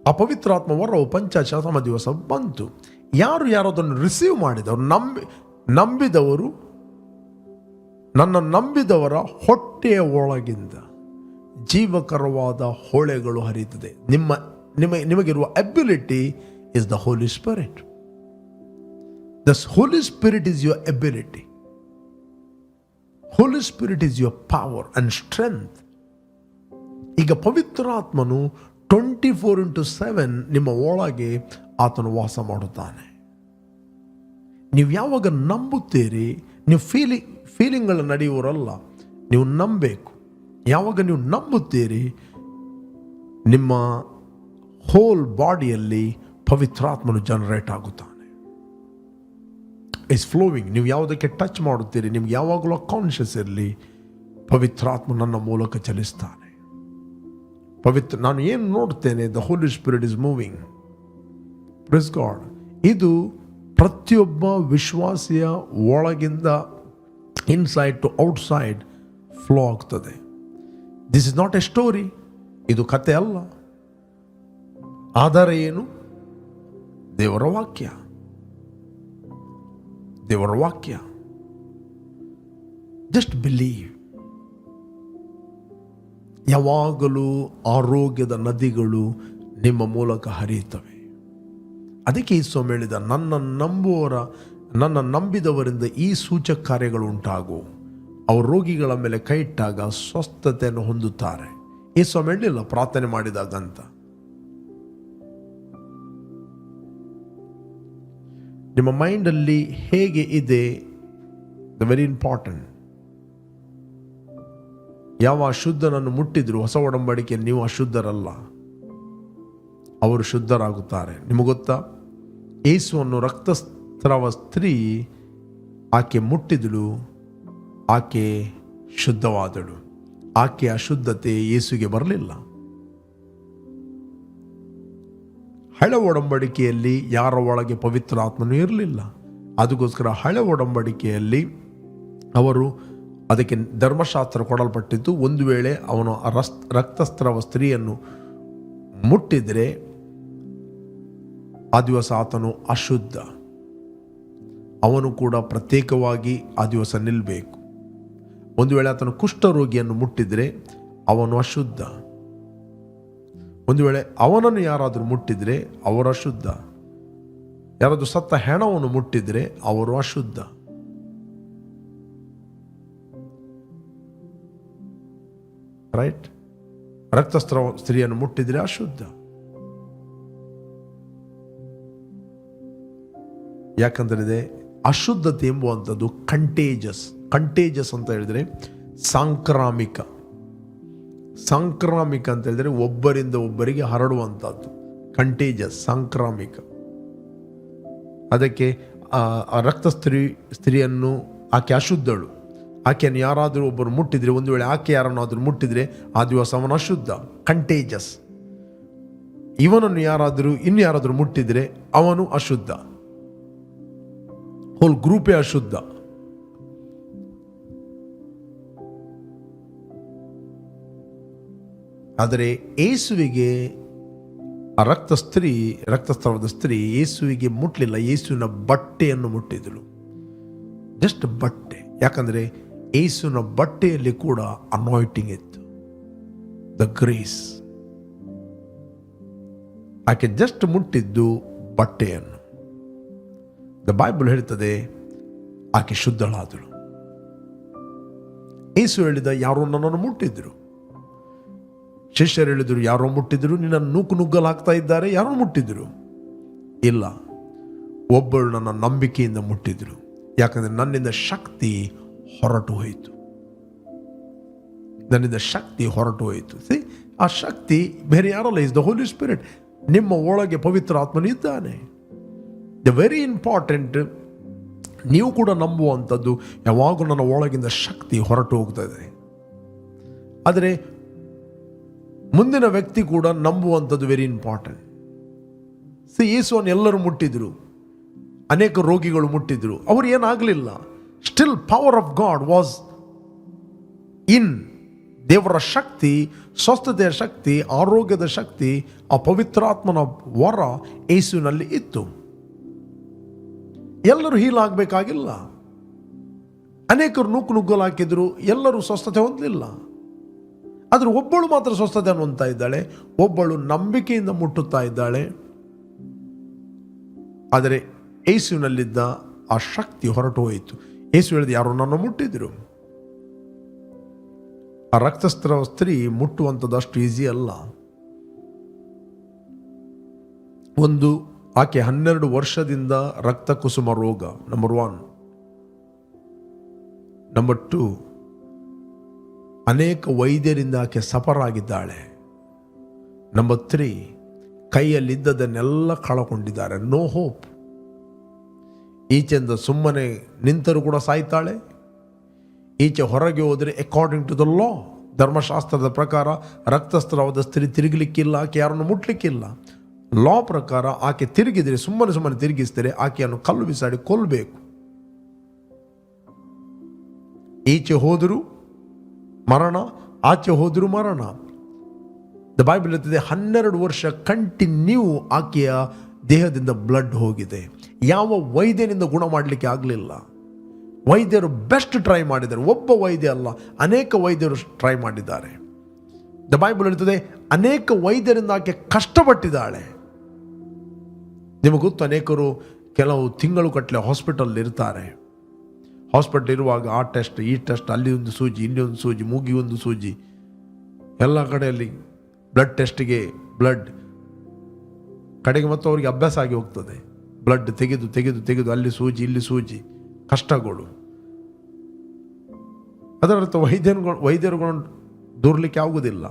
ಆ ಪವಿತ್ರಾತ್ಮ ವರವು ಪಂಚಾಶತಮ ದಿವಸ ಬಂತು. ಯಾರು ಅದನ್ನು ರಿಸೀವ್ ಮಾಡಿದವರು, ನಂಬಿದವರು, ನನ್ನ ನಂಬಿದವರ ಹೊಟ್ಟೆಯ ಒಳಗಿಂದ ಜೀವಕರವಾದ ಹೊಳೆಗಳು ಹರಿಯುತ್ತದೆ. ನಿಮಗಿರುವ ability is the Holy Spirit. The Holy Spirit is your ability. Holy Spirit is your power and strength. ಈಗ ಪವಿತ್ರಾತ್ಮನು 24/7 ನಿಮ್ಮ ಒಳಗೆ ಆತನು ವಾಸ ಮಾಡುತ್ತಾನೆ. ನೀವು ಯಾವಾಗ ನಂಬುತ್ತೀರಿ, ನೀವು ಫೀಲಿಂಗ್ಗಳ ನಡೆಯುವರಲ್ಲ, ನೀವು ನಂಬಬೇಕು. ಯಾವಾಗ ನೀವು ನಂಬುತ್ತೀರಿ, ನಿಮ್ಮ ಹೋಲ್ ಬಾಡಿಯಲ್ಲಿ ಪವಿತ್ರಾತ್ಮನು ಜನರೇಟ್ ಆಗುತ್ತಾನೆ. Is flowing. ನೀವು ಯಾವುದಕ್ಕೆ ಟಚ್ ಮಾಡುತ್ತೀರಿ, ನಿಮ್ಗೆ ಯಾವಾಗಲೂ ಕಾನ್ಷಿಯಸ್ ಇರಲಿ, ಪವಿತ್ರಾತ್ಮ ನನ್ನ ಮೂಲಕ ಚಲಿಸ್ತಾನೆ. ನಾನು ಏನು ನೋಡ್ತೇನೆ, the Holy Spirit is moving. Praise God. ಇದು ಪ್ರತಿಯೊಬ್ಬ ವಿಶ್ವಾಸಿಯ ಒಳಗಿಂದ ಇನ್ಸೈಡ್ ಟು ಔಟ್ಸೈಡ್ ಫ್ಲೋ ಆಗ್ತದೆ. This is not a story. ಇದು ಕತೆ ಅಲ್ಲ. ಆಧಾರ ಏನು? ದೇವರ ವಾಕ್ಯ. ದೇವರ ವಾಕ್ಯ. Just believe. ಯಾವಾಗಲೂ ಆರೋಗ್ಯದ ನದಿಗಳು ನಿಮ್ಮ ಮೂಲಕ ಹರಿಯುತ್ತವೆ. ಅದಕ್ಕೆ ಈ ಸ್ವಾಮಿ ಹೇಳಿದ, ನನ್ನ ನಂಬಿದವರಿಂದ ಈ ಸೂಚಕ ಕಾರ್ಯಗಳು ಉಂಟಾಗು. ಅವರು ರೋಗಿಗಳ ಮೇಲೆ ಕೈ ಇಟ್ಟಾಗ ಸ್ವಸ್ಥತೆಯನ್ನು ಹೊಂದುತ್ತಾರೆ. ಈ ಸ್ವಾಮಿ ಹೇಳಿಲ್ಲ ಪ್ರಾರ್ಥನೆ ಮಾಡಿದಾಗ ಅಂತ. ನಿಮ್ಮ ಮೈಂಡಲ್ಲಿ ಹೇಗೆ ಇದೆ ದ ವೆರಿ ಇಂಪಾರ್ಟೆಂಟ್. ಯಾವ ಅಶುದ್ಧನನ್ನು ಮುಟ್ಟಿದ್ರು ಹೊಸ ಒಡಂಬಡಿಕೆ ನೀವು ಅಶುದ್ಧರಲ್ಲ, ಅವರು ಶುದ್ಧರಾಗುತ್ತಾರೆ. ನಿಮಗೆ ಗೊತ್ತಾ, ಯೇಸುವನ್ನು ರಕ್ತಸ್ರಾವ ಸ್ತ್ರೀ ಆಕೆ ಮುಟ್ಟಿದಳು, ಆಕೆ ಶುದ್ಧವಾದಳು. ಆಕೆ ಅಶುದ್ಧತೆ ಯೇಸುಗೆ ಬರಲಿಲ್ಲ. ಹಳೆ ಒಡಂಬಡಿಕೆಯಲ್ಲಿ ಯಾರ ಒಳಗೆ ಪವಿತ್ರ ಆತ್ಮನೂ ಇರಲಿಲ್ಲ. ಅದಕ್ಕೋಸ್ಕರ ಹಳೆ ಒಡಂಬಡಿಕೆಯಲ್ಲಿ ಅವರು ಅದಕ್ಕೆ ಧರ್ಮಶಾಸ್ತ್ರ ಕೊಡಲ್ಪಟ್ಟಿದ್ದು, ಒಂದು ವೇಳೆ ಅವನು ರಕ್ತಸ್ರಾವ ಸ್ತ್ರೀಯನ್ನು ಮುಟ್ಟಿದರೆ ಆ ದಿವಸ ಆತನು ಅಶುದ್ಧ. ಅವನು ಕೂಡ ಪ್ರತ್ಯೇಕವಾಗಿ ಆ ದಿವಸ ನಿಲ್ಲಬೇಕು. ಒಂದು ವೇಳೆ ಆತನು ಕುಷ್ಠರೋಗಿಯನ್ನು ಮುಟ್ಟಿದರೆ ಅವನು ಅಶುದ್ಧ. ಒಂದು ವೇಳೆ ಅವನನ್ನು ಯಾರಾದರೂ ಮುಟ್ಟಿದರೆ ಅವರು ಅಶುದ್ಧ. ಯಾರಾದರೂ ಸತ್ತ ಹೆಣವನ್ನು ಮುಟ್ಟಿದರೆ ಅವರು ಅಶುದ್ಧ. ರೈಟ್? ರಕ್ತಸ್ರಾವ ಸ್ತ್ರೀಯನ್ನು ಮುಟ್ಟಿದರೆ ಅಶುದ್ಧ. ಯಾಕಂದ್ರೆ ಅಶುದ್ಧತೆ ಎಂಬುವಂಥದ್ದು ಕಂಟೇಜಸ್ ಅಂತ ಹೇಳಿದರೆ ಸಾಂಕ್ರಾಮಿಕ ಅಂತ ಹೇಳಿದರೆ ಒಬ್ಬರಿಂದ ಒಬ್ಬರಿಗೆ ಹರಡುವಂಥದ್ದು. ಕಂಟೇಜಸ್, ಸಾಂಕ್ರಾಮಿಕ. ಅದಕ್ಕೆ ರಕ್ತ ಸ್ತ್ರೀಯನ್ನು ಆಕೆ ಅಶುದ್ಧಳು. ಆಕೆಯನ್ನು ಯಾರಾದರೂ ಒಬ್ಬರು ಮುಟ್ಟಿದರೆ, ಒಂದು ವೇಳೆ ಆಕೆ ಯಾರನ್ನಾದರೂ ಮುಟ್ಟಿದರೆ ಆ ದಿವಸ ಅವನು ಅಶುದ್ಧ, ಕಂಟೇಜಸ್. ಇವನನ್ನು ಇನ್ನು ಯಾರಾದರೂ ಮುಟ್ಟಿದರೆ ಅವನು ಅಶುದ್ಧ, ಹೋಲ್ ಗ್ರೂಪೇ ಅಶುದ್ಧ. ಆದರೆ ಯೇಸುವಿಗೆ ರಕ್ತಸ್ರಾವದ ಸ್ತ್ರೀ ಯೇಸುವಿಗೆ ಮುಟ್ಟಲಿಲ್ಲ. ಯೇಸುವಿನ ಬಟ್ಟೆಯನ್ನು ಮುಟ್ಟಿದಳು, ಜಸ್ಟ್ ಬಟ್ಟೆ. ಯಾಕಂದರೆ ಯೇಸುವಿನ ಬಟ್ಟೆಯಲ್ಲಿ ಕೂಡ ಅನಾಯಿಂಟಿಂಗ್ ಇತ್ತು, ದ ಗ್ರೇಸ್. ಆಕೆ ಜಸ್ಟ್ ಮುಟ್ಟಿದ್ದು ಬಟ್ಟೆಯನ್ನು. ದ ಬೈಬಲ್ ಹೇಳ್ತದೆ ಆಕೆ ಶುದ್ಧಳಾದಳು. ಯೇಸು ಹೇಳಿದ, ಯಾರೋ ನನ್ನನ್ನು ಮುಟ್ಟಿದ್ರು. ಶಿಷ್ಯರು ಹೇಳಿದರು, ಯಾರೋ ಮುಟ್ಟಿದ್ರು, ನಿನ್ನನ್ನು ನುಗ್ಗಲು ಹಾಕ್ತಾ ಇದ್ದಾರೆ, ಯಾರೋ ಮುಟ್ಟಿದ್ರು. ಇಲ್ಲ, ಒಬ್ಬಳು ನನ್ನ ನಂಬಿಕೆಯಿಂದ ಮುಟ್ಟಿದ್ರು. ಯಾಕಂದರೆ ನನ್ನಿಂದ ಶಕ್ತಿ ಹೊರಟು ಹೋಯಿತು. ಸಿ, ಆ ಶಕ್ತಿ ಬೇರೆ ಯಾರಲ್ಲ, ಇಸ್ ದ ಹೋಲಿ ಸ್ಪಿರಿಟ್. ನಿಮ್ಮ ಒಳಗೆ ಪವಿತ್ರ ಆತ್ಮನಿದ್ದಾನೆ. The very important. ನೀವು ಕೂಡ ನಂಬುವಂಥದ್ದು, ಯಾವಾಗಲೂ ನನ್ನ ಒಳಗಿಂದ ಶಕ್ತಿ ಹೊರಟು ಹೋಗ್ತದೆ. ಆದರೆ ಮುಂದಿನ ವ್ಯಕ್ತಿ ಕೂಡ ನಂಬುವಂಥದ್ದು ವೆರಿ ಇಂಪಾರ್ಟೆಂಟ್. ಯೇಸುವನ್ನು ಎಲ್ಲರೂ ಮುಟ್ಟಿದ್ರು, ಅನೇಕ ರೋಗಿಗಳು ಮುಟ್ಟಿದ್ರು, ಅವರು ಏನಾಗಲಿಲ್ಲ. Still power of God was in. ದೇವರ ಶಕ್ತಿ, ಸ್ವಸ್ಥತೆಯ ಶಕ್ತಿ, ಆರೋಗ್ಯದ ಶಕ್ತಿ, ಆ ಪವಿತ್ರಾತ್ಮನ ವರ ಯೇಸುವಿನಲ್ಲಿ ಇತ್ತು. ಎಲ್ಲರೂ ಹೀಲ್ ಆಗಬೇಕಾಗಿಲ್ಲ. ಅನೇಕರು ನುಗ್ಗಲು ಹಾಕಿದ್ರು, ಎಲ್ಲರೂ ಸ್ವಸ್ಥತೆ ಹೊಂದಲಿಲ್ಲ. ಆದರೆ ಒಬ್ಬಳು ಮಾತ್ರ ಸ್ವಸ್ಥತೆಯನ್ನು ಹೊಂದ್ತಾ ಇದ್ದಾಳೆ, ಒಬ್ಬಳು ನಂಬಿಕೆಯಿಂದ ಮುಟ್ಟುತ್ತಾ ಇದ್ದಾಳೆ. ಆದರೆ ಯೇಸುವಿನಲ್ಲಿದ್ದ ಆ ಶಕ್ತಿ ಹೊರಟು ಹೋಯಿತು. ಯೇಸು ಹೇಳಿದ, ಯಾರು ನನ್ನ ಮುಟ್ಟಿದ್ರು. ಆ ರಕ್ತಸ್ರಾವ ಸ್ತ್ರೀ ಮುಟ್ಟುವಂಥದ್ದು ಅಷ್ಟು ಈಸಿ ಅಲ್ಲ. ಒಂದು, ಆಕೆ 12 ವರ್ಷದಿಂದ ರಕ್ತ ಕುಸುಮ ರೋಗ, ನಂಬರ್ 1. ನಂಬರ್ 2, ಅನೇಕ ವೈದ್ಯರಿಂದ ಆಕೆ ಸಫರ್ ಆಗಿದ್ದಾಳೆ. ನಂಬರ್ 3, ಕೈಯಲ್ಲಿದ್ದದನ್ನೆಲ್ಲ ಕಳಕೊಂಡಿದ್ದಾರೆ, ನೋ ಹೋಪ್. ಈಚೆಯಿಂದ ಸುಮ್ಮನೆ ನಿಂತರೂ ಕೂಡ ಸಾಯ್ತಾಳೆ. ಈಚೆ ಹೊರಗೆ ಹೋದರೆ ಅಕಾರ್ಡಿಂಗ್ ಟು ದ ಲಾ, ಧರ್ಮಶಾಸ್ತ್ರದ ಪ್ರಕಾರ ರಕ್ತಸ್ರಾವದ ಸ್ತ್ರೀ ತಿರುಗಲಿಕ್ಕಿಲ್ಲ, ಆಕೆ ಯಾರನ್ನು ಮುಟ್ಲಿಕ್ಕಿಲ್ಲ. ಲಾ ಪ್ರಕಾರ ಆಕೆ ತಿರುಗಿದರೆ, ಸುಮ್ಮನೆ ತಿರುಗಿಸಿದರೆ ಆಕೆಯನ್ನು ಕಲ್ಲು ಬಿಸಾಡಿ ಕೊಲ್ಲಬೇಕು. ಈಚೆ ಹೋದರೂ ಮರಣ, ಆಚೆ ಹೋದರೂ ಮರಣ. ದ ಬೈಬಲ್ ಹೇಳ್ತದೆ 12 ವರ್ಷ ಕಂಟಿನ್ಯೂ ಆಕೆಯ ದೇಹದಿಂದ ಬ್ಲಡ್ ಹೋಗಿದೆ. ಯಾವ ವೈದ್ಯನಿಂದ ಗುಣ ಮಾಡಲಿಕ್ಕೆ ಆಗಲಿಲ್ಲ. ವೈದ್ಯರು ಬೆಸ್ಟ್ ಟ್ರೈ ಮಾಡಿದ್ದಾರೆ. ಒಬ್ಬ ವೈದ್ಯ ಅಲ್ಲ, ಅನೇಕ ವೈದ್ಯರು ಟ್ರೈ ಮಾಡಿದ್ದಾರೆ. ದ ಬೈಬಲ್ ಹೇಳ್ತದೆ ಅನೇಕ ವೈದ್ಯರಿಂದ ಆಕೆ ಕಷ್ಟಪಟ್ಟಿದ್ದಾಳೆ. ನಿಮಗೆ ಗೊತ್ತು, ಅನೇಕರು ಕೆಲವು ತಿಂಗಳು ಕಟ್ಟಲೆ ಹಾಸ್ಪಿಟಲ್ ಇರ್ತಾರೆ. ಹಾಸ್ಪಿಟಲ್ ಇರುವಾಗ ಆ ಟೆಸ್ಟ್, ಈ ಟೆಸ್ಟ್, ಅಲ್ಲಿ ಒಂದು ಸೂಜಿ, ಇಲ್ಲಿ ಒಂದು ಸೂಜಿ, ಮೂಗಿ ಒಂದು ಸೂಜಿ, ಎಲ್ಲ ಕಡೆಯಲ್ಲಿ ಬ್ಲಡ್ ಟೆಸ್ಟಿಗೆ ಬ್ಲಡ್. ಕಡೆಗೆ ಮತ್ತು ಅವರಿಗೆ ಅಭ್ಯಾಸ ಆಗಿ ಹೋಗ್ತದೆ. ಬ್ಲಡ್ ತೆಗೆದು ಅಲ್ಲಿ ಸೂಜಿ, ಇಲ್ಲಿ ಸೂಜಿ, ಕಷ್ಟಗಳು. ಅದರರ್ಥ ವೈದ್ಯರುಗಳನ್ನು ದೂರಲಿಕ್ಕೆ ಆಗುವುದಿಲ್ಲ,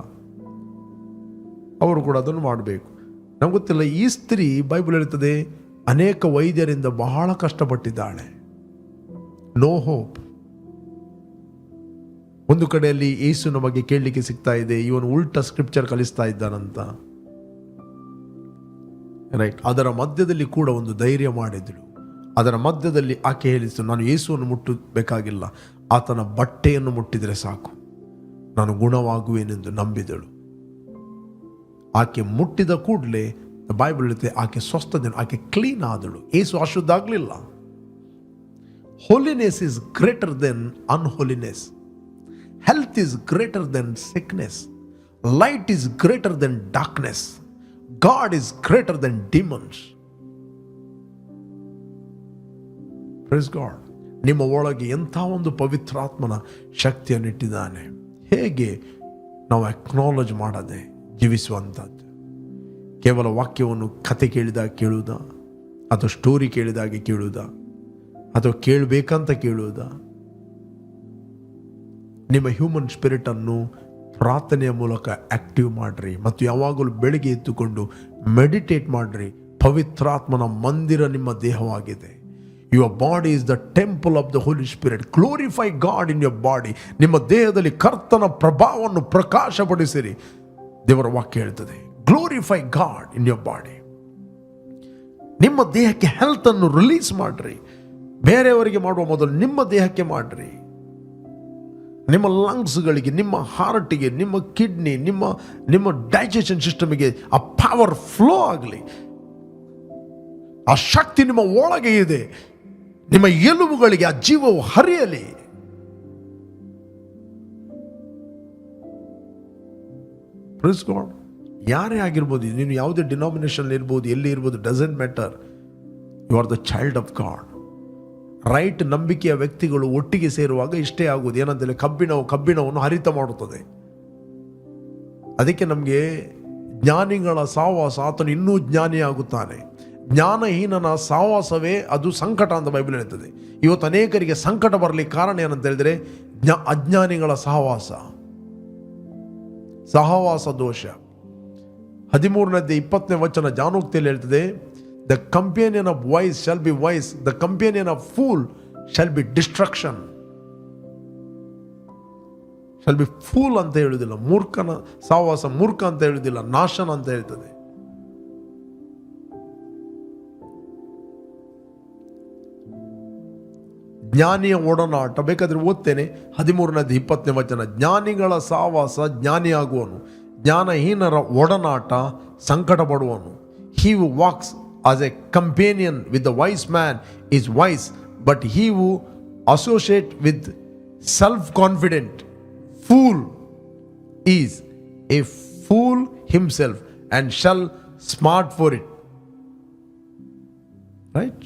ಅವರು ಕೂಡ ಅದನ್ನು ಮಾಡಬೇಕು. ನಮ್ಗೆ ಗೊತ್ತಿಲ್ಲ, ಈ ಸ್ತ್ರೀ ಬೈಬಲ್ ಹೇಳ್ತದೆ ಅನೇಕ ವೈದ್ಯರಿಂದ ಬಹಳ ಕಷ್ಟಪಟ್ಟಿದ್ದಾಳೆ. No hope. ಒಂದು ಕಡೆಯಲ್ಲಿ ಯೇಸುವಿನ ಬಗ್ಗೆ ಕೇಳಲಿಕ್ಕೆ ಸಿಗ್ತಾ ಇದೆ, ಇವನು ಉಲ್ಟಾ ಸ್ಕ್ರಿಪ್ಚರ್ ಕಲಿಸ್ತಾ ಇದ್ದಾನಂತ. ರೈಟ್. ಅದರ ಮಧ್ಯದಲ್ಲಿ ಕೂಡ ಒಂದು ಧೈರ್ಯ ಮಾಡಿದಳು. ಅದರ ಮಧ್ಯದಲ್ಲಿ ಆಕೆ ಹೇಳಿತು, ನಾನು ಯೇಸುವನ್ನು ಮುಟ್ಟಬೇಕಾಗಿಲ್ಲ, ಆತನ ಬಟ್ಟೆಯನ್ನು ಮುಟ್ಟಿದರೆ ಸಾಕು, ನಾನು ಗುಣವಾಗುವೆನೆಂದು ನಂಬಿದಳು. ಆಕೆ ಮುಟ್ಟಿದ ಕೂಡಲೇ ಬೈಬಲ್ ಹೇಳುತ್ತೆ ಆಕೆ ಸ್ವಸ್ಥತೆ, ಆಕೆ ಕ್ಲೀನ್ ಆದಳು. ಯೇಸು ಅಶುದ್ಧ ಆಗಲಿಲ್ಲ. Holiness is greater than unholiness. Health is greater than sickness. Light is greater than darkness. God is greater than demons. Praise God. ನಿಮ್ಮ ಒಳಗೆ ಎಂಥ ಒಂದು ಪವಿತ್ರಾತ್ಮನ ಶಕ್ತಿಯನ್ನು ಇಟ್ಟಿದ್ದಾನೆ. ಹೇಗೆ ನಾವು ಅಕ್ನಾಲೇಜ್ ಮಾಡದೆ ಜೀವಿಸುವಂಥದ್ದು. ಕೇವಲ ವಾಕ್ಯವನ್ನು ಕತೆ ಕೇಳಿದಾಗ ಕೇಳುವುದಾ, ಅಥವಾ ಸ್ಟೋರಿ ಕೇಳಿದಾಗೆ ಕೇಳುವುದಾ, ಅಥವಾ ಕೇಳಬೇಕಂತ ಕೇಳುವುದಾ? ನಿಮ್ಮ ಹ್ಯೂಮನ್ ಸ್ಪಿರಿಟ್ ಅನ್ನು ಪ್ರಾರ್ಥನೆಯ ಮೂಲಕ ಆಕ್ಟಿವ್ ಮಾಡ್ರಿ, ಮತ್ತು ಯಾವಾಗಲೂ ಬೆಳಗ್ಗೆ ಎತ್ತುಕೊಂಡು ಮೆಡಿಟೇಟ್ ಮಾಡ್ರಿ. ಪವಿತ್ರಾತ್ಮನ ಮಂದಿರ ನಿಮ್ಮ ದೇಹವಾಗಿದೆ. Your body is the temple of the Holy Spirit. Glorify God in your body. ನಿಮ್ಮ ದೇಹದಲ್ಲಿ ಕರ್ತನ ಪ್ರಭಾವವನ್ನು ಪ್ರಕಾಶಪಡಿಸಿರಿ. ದೇವರ ವಾಕ್ಯ ಹೇಳ್ತದೆ, glorify God in your body. ನಿಮ್ಮ ದೇಹಕ್ಕೆ ಹೆಲ್ತ್ ಅನ್ನು ರಿಲೀಸ್ ಮಾಡ್ರಿ. ಬೇರೆಯವರಿಗೆ ಮಾಡುವ ಮೊದಲು ನಿಮ್ಮ ದೇಹಕ್ಕೆ ಮಾಡ್ರಿ. ನಿಮ್ಮ ಲಂಗ್ಸ್ಗಳಿಗೆ, ನಿಮ್ಮ ಹಾರ್ಟಿಗೆ, ನಿಮ್ಮ ಕಿಡ್ನಿ, ನಿಮ್ಮ ಡೈಜೆಷನ್ ಸಿಸ್ಟಮ್ಗೆ ಆ ಪವರ್ ಫ್ಲೋ ಆಗಲಿ. ಆ ಶಕ್ತಿ ನಿಮ್ಮ ಒಳಗೆ ಇದೆ. ನಿಮ್ಮ ಎಲುಬುಗಳಿಗೆ ಆ ಜೀವವು ಹರಿಯಲಿ. Praise God. ಯಾರೇ ಆಗಿರ್ಬೋದು, ನೀನು ಯಾವುದೇ ಡಿನಾಮಿನೇಷನ್ ಇರ್ಬೋದು, ಎಲ್ಲಿ ಇರ್ಬೋದು, doesn't matter. You are the child of God. Right ನಂಬಿಕೆಯ ವ್ಯಕ್ತಿಗಳು ಒಟ್ಟಿಗೆ ಸೇರುವಾಗ ಇಷ್ಟೇ ಆಗುವುದು. ಏನಂತೇಳಿ ಕಬ್ಬಿಣವನ್ನು ಹರಿತ ಮಾಡುತ್ತದೆ. ಅದಕ್ಕೆ ನಮಗೆ ಜ್ಞಾನಿಗಳ ಸಹವಾಸ, ಆತನು ಇನ್ನೂ ಜ್ಞಾನಿಯಾಗುತ್ತಾನೆ. ಜ್ಞಾನಹೀನನ ಸಹವಾಸವೇ ಅದು ಸಂಕಟ ಅಂತ ಬೈಬಲ್ ಹೇಳ್ತದೆ. ಇವತ್ತು ಅನೇಕರಿಗೆ ಸಂಕಟ ಬರಲಿಕ್ಕೆ ಕಾರಣ ಏನಂತ ಹೇಳಿದ್ರೆ ಅಜ್ಞಾನಿಗಳ ಸಹವಾಸ ದೋಷ. 13ನೇ 20ನೇ ವಚನ ಜಾನೋಕ್ತಿಯಲ್ಲಿ ಹೇಳ್ತದೆ, The companion of wise shall be wise, the companion of fool shall be destruction. Shall be fool ಅಂತ ಹೇಳುವುದಿಲ್ಲ, ಮೂರ್ಖನ ಸಹವಾಸ ಮೂರ್ಖ ಅಂತ ಹೇಳುವುದಿಲ್ಲ, ನಾಶನ ಅಂತ ಹೇಳ್ತದೆ. ಜ್ಞಾನಿಯ ಒಡನಾಟ ಬೇಕಾದ್ರೆ ಓದ್ತೇನೆ. 13ನೇ 20ನೇ ವಚನ, ಜ್ಞಾನಿಗಳ ಸಹವಾಸ ಜ್ಞಾನಿಯಾಗುವನು, ಜ್ಞಾನಹೀನರ ಒಡನಾಟ ಸಂಕಟ ಪಡುವನು. He who walks as a companion with the wise man is wise, but he who associates with self-confident fool is a fool himself and shall smart for it. Right?